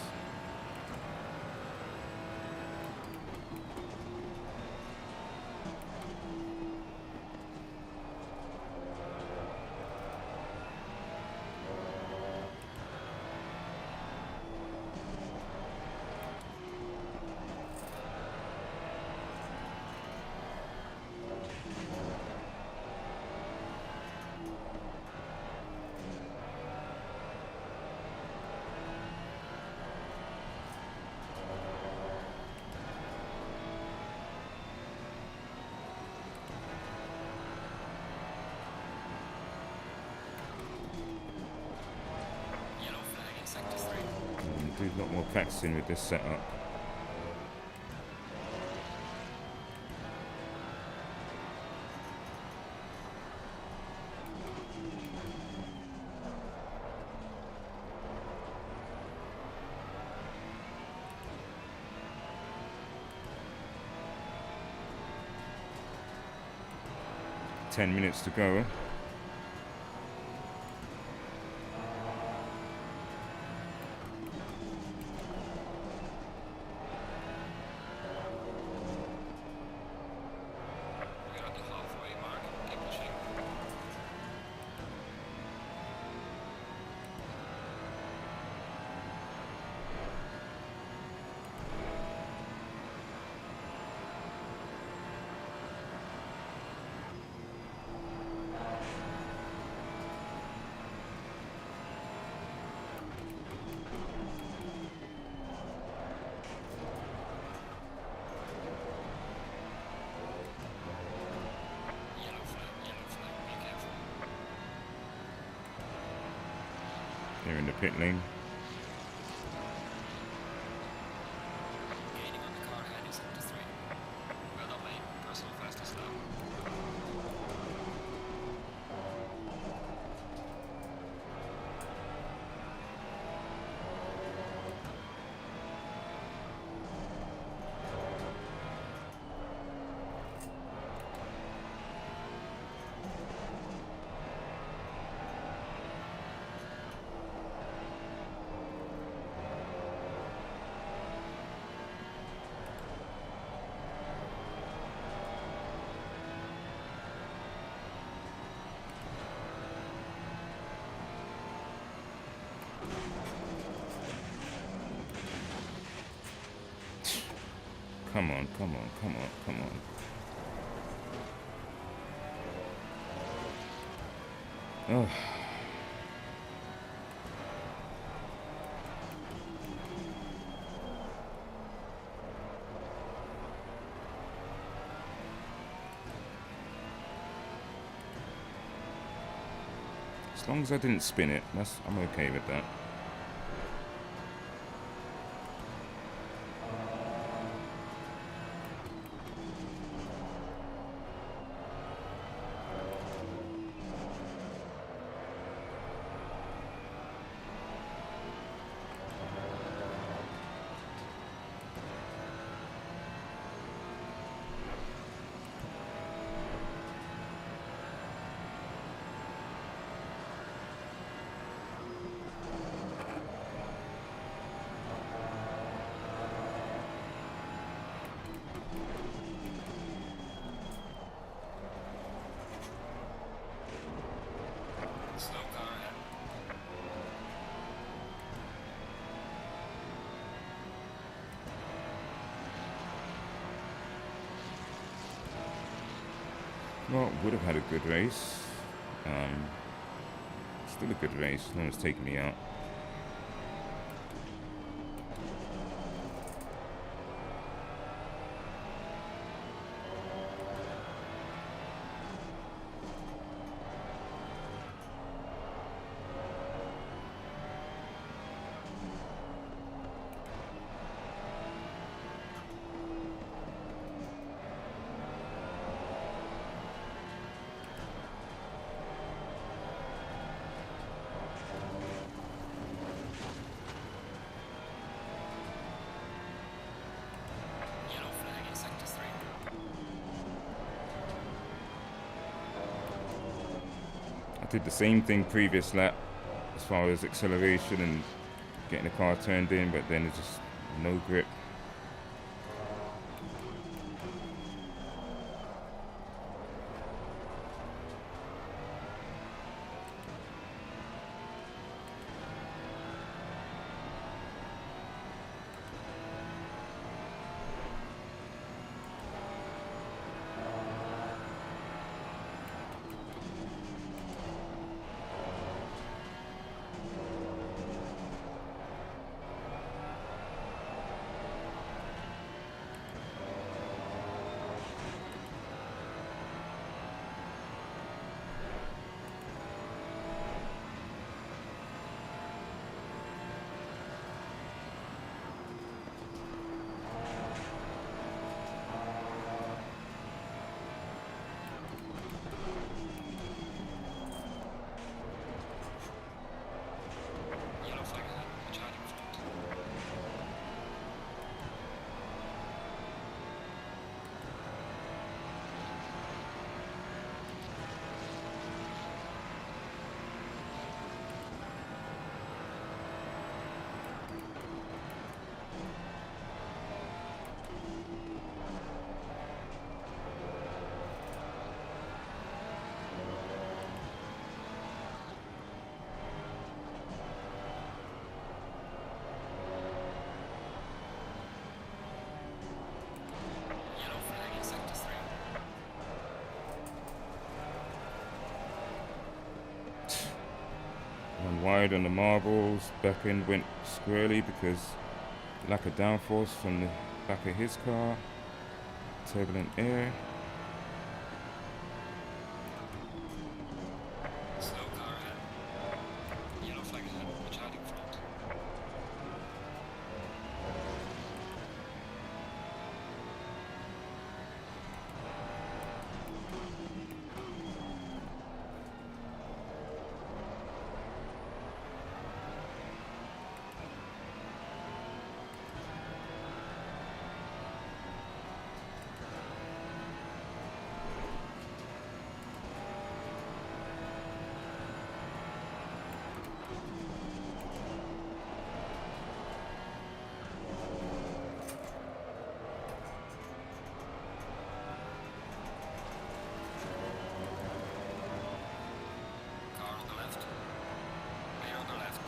Yellow flag in sector 3. Do a lot more practicing with this setup. Ten minutes to go. We're at the halfway mark. Keep pushing. Yellow flag, be careful. They're in the pit lane. Gaining on the car ahead in sector 3. Well done, mate. Personal fastest now. Come on, come on, come on, come on. Oh. As long as I didn't spin it, I'm okay with that. Well, would have had a good race. Still a good race. No one's taking me out. Yellow flag in sector 3. I did the same thing previous lap as far as acceleration and getting the car turned in, but then it's just no grip. Yellow flag ahead. Watch out in front. Yellow flag in sector 3. One wide on the marbles. Back end went squarely because lack of downforce from the back of his car. Turbulent air. Slow car ahead. Yellow flag ahead. Watch out in front. Car on the left. Clear on the left.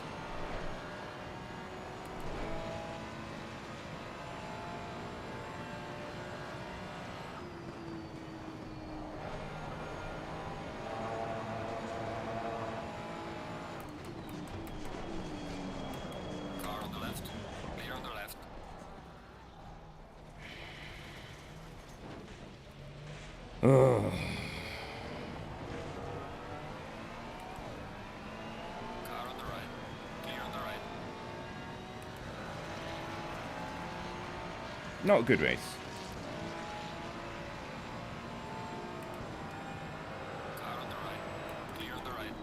Car on the left. Clear on the left. Ugh. Car on the right. Clear on the right. Not a good race. Car on the right. Clear on the right.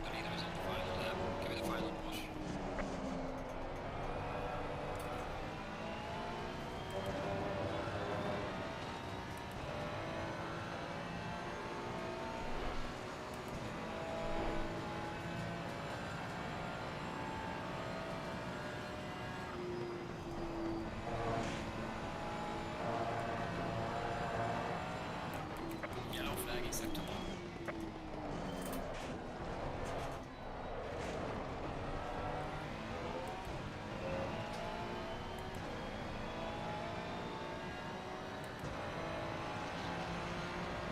The leader is on the final lap. Give it a final push. Yellow flag in sector 1.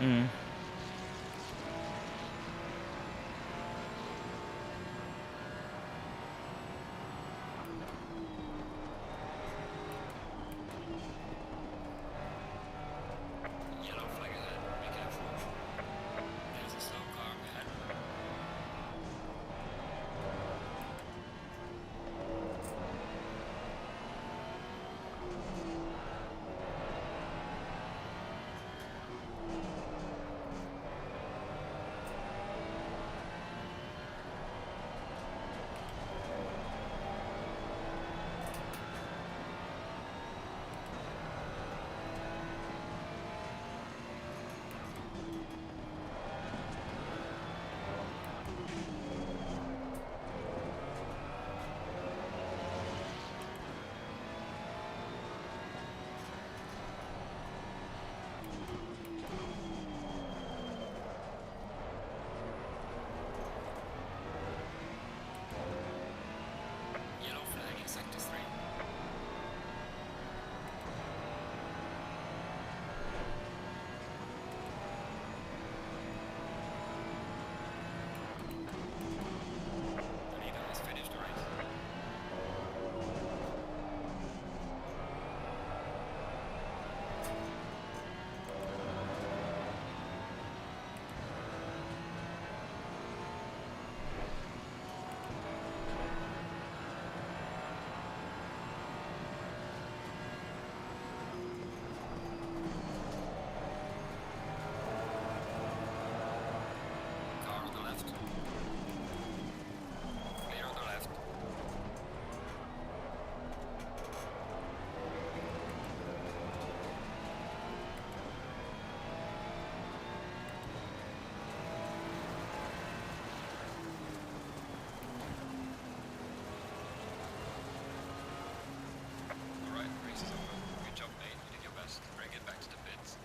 Mm. Yellow flag ahead. Be careful. There's a slow car ahead. Yellow flag in sector 3. The leader has finished the race. Car on the left. Clear on the left. Alright, race is over. Good job, mate. You did your best. Bring it back to the pits.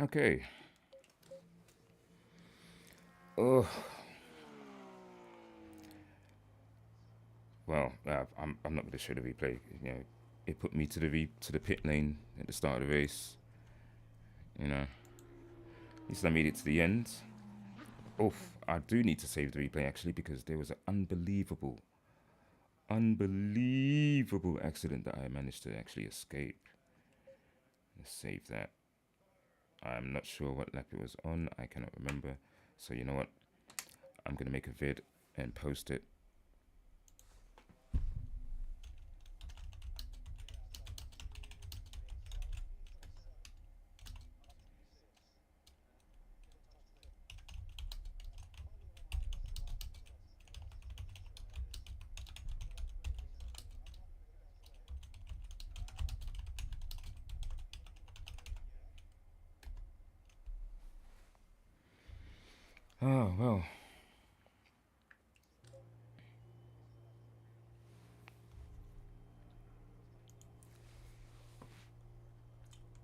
Okay. Oh. Well, I'm not going to show the replay. You know, it put me to the pit lane at the start of the race. You know, at least I made it to the end. Oof, I do need to save the replay actually because there was an unbelievable accident that I managed to actually escape. Let's save that. I'm not sure what lap it was on. I cannot remember. So you know what? I'm gonna make a vid and post it. Oh well.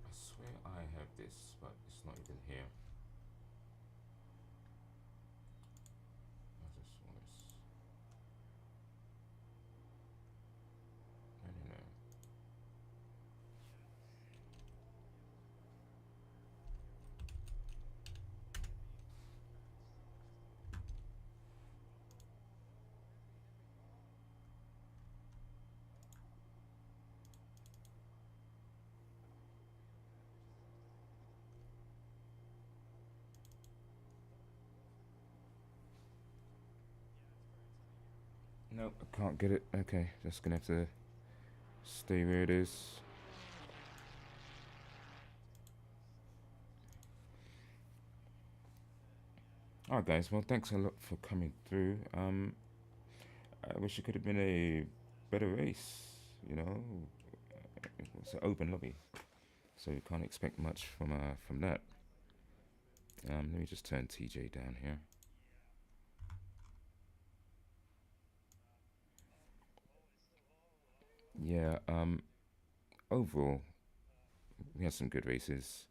I swear I have this, but it's not even here. I just want this. No. Nope, I can't get it. Okay, just gonna have to stay where it is. Alright, guys. Well, thanks a lot for coming through. I wish it could have been a better race. You know, it's an open lobby, so you can't expect much from that. Let me just turn TJ down here. Yeah. Overall, we had some good races.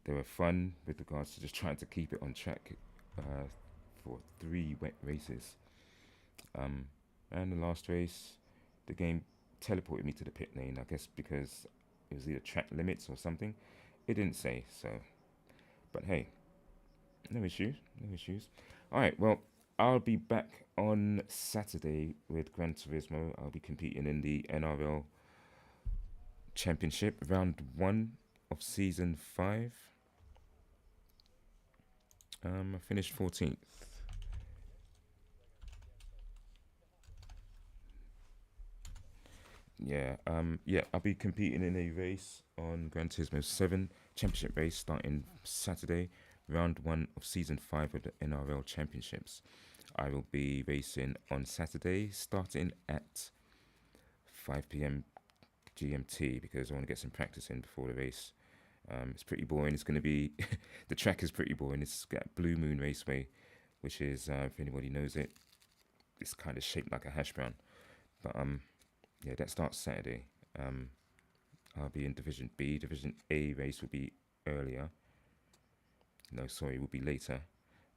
They were fun with regards to just trying to keep it on track uh, for 3 wet races. Um, and the last race, the game teleported me to the pit lane, I guess because it was either track limits or something. It didn't say, so. But hey, no issues, no issues. Alright, well, I'll be back on Saturday with Gran Turismo. I'll be competing in the NRL Championship, round 1 of season 5. I finished 14th. Yeah, I'll be competing in a race on Gran Turismo 7 Championship race starting Saturday, round 1 of season 5 of the NRL Championships. I will be racing on Saturday starting at 5 p.m. GMT because I want to get some practice in before the race. It's pretty boring. It's going to be the track is pretty boring. It's got Blue Moon Raceway, which is if anybody knows it, it's kind of shaped like a hash brown. But yeah, that starts Saturday. Um, I'll be in Division B. Division A race will be earlier. No, sorry, will be later.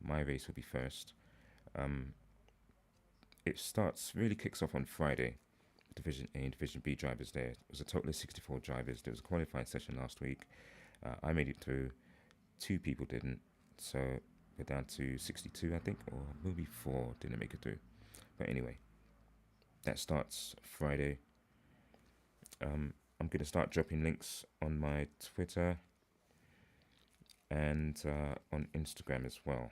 My race will be first. Um, it starts really kicks off on Friday. Division A and Division B drivers there. It was a total of 64 drivers. There was a qualifying session last week. I made it through. 2 people didn't. So we're down to 62, I think, or maybe 4 didn't make it through. But anyway, that starts Friday. I'm going to start dropping links on my Twitter and on Instagram as well.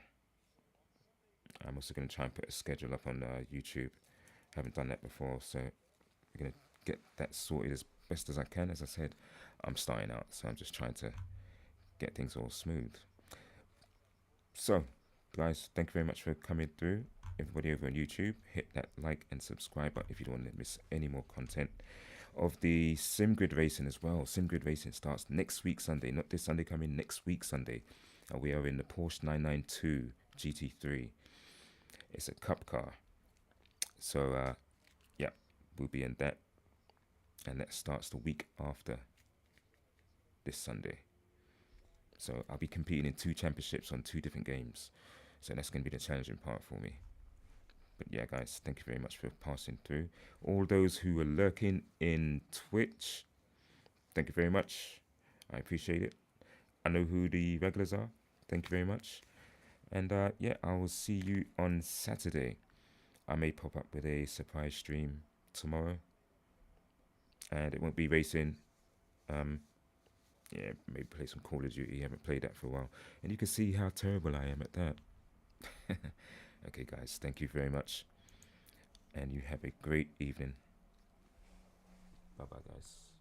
I'm also going to try and put a schedule up on YouTube. Haven't done that before, so we're going to get that sorted as best as I can. As I said, I'm starting out, so I'm just trying to get things all smooth. So, guys, thank you very much for coming through. Everybody over on YouTube, hit that like and subscribe button if you don't want to miss any more content of the SimGrid racing as well. SimGrid racing starts next week Sunday, not this Sunday coming, next week Sunday. We are in the Porsche 992 GT3. It's a cup car. So, yeah, we'll be in that. And that starts the week after this Sunday. So I'll be competing in 2 championships on 2 different games. So that's going to be the challenging part for me. But yeah, guys, thank you very much for passing through. All those who are lurking in Twitch, thank you very much. I appreciate it. I know who the regulars are. Thank you very much. And yeah, I will see you on Saturday. I may pop up with a surprise stream tomorrow. And it won't be racing. Yeah, maybe play some Call of Duty. I haven't played that for a while. And you can see how terrible I am at that. Okay, guys, thank you very much. And you have a great evening. Bye bye, guys.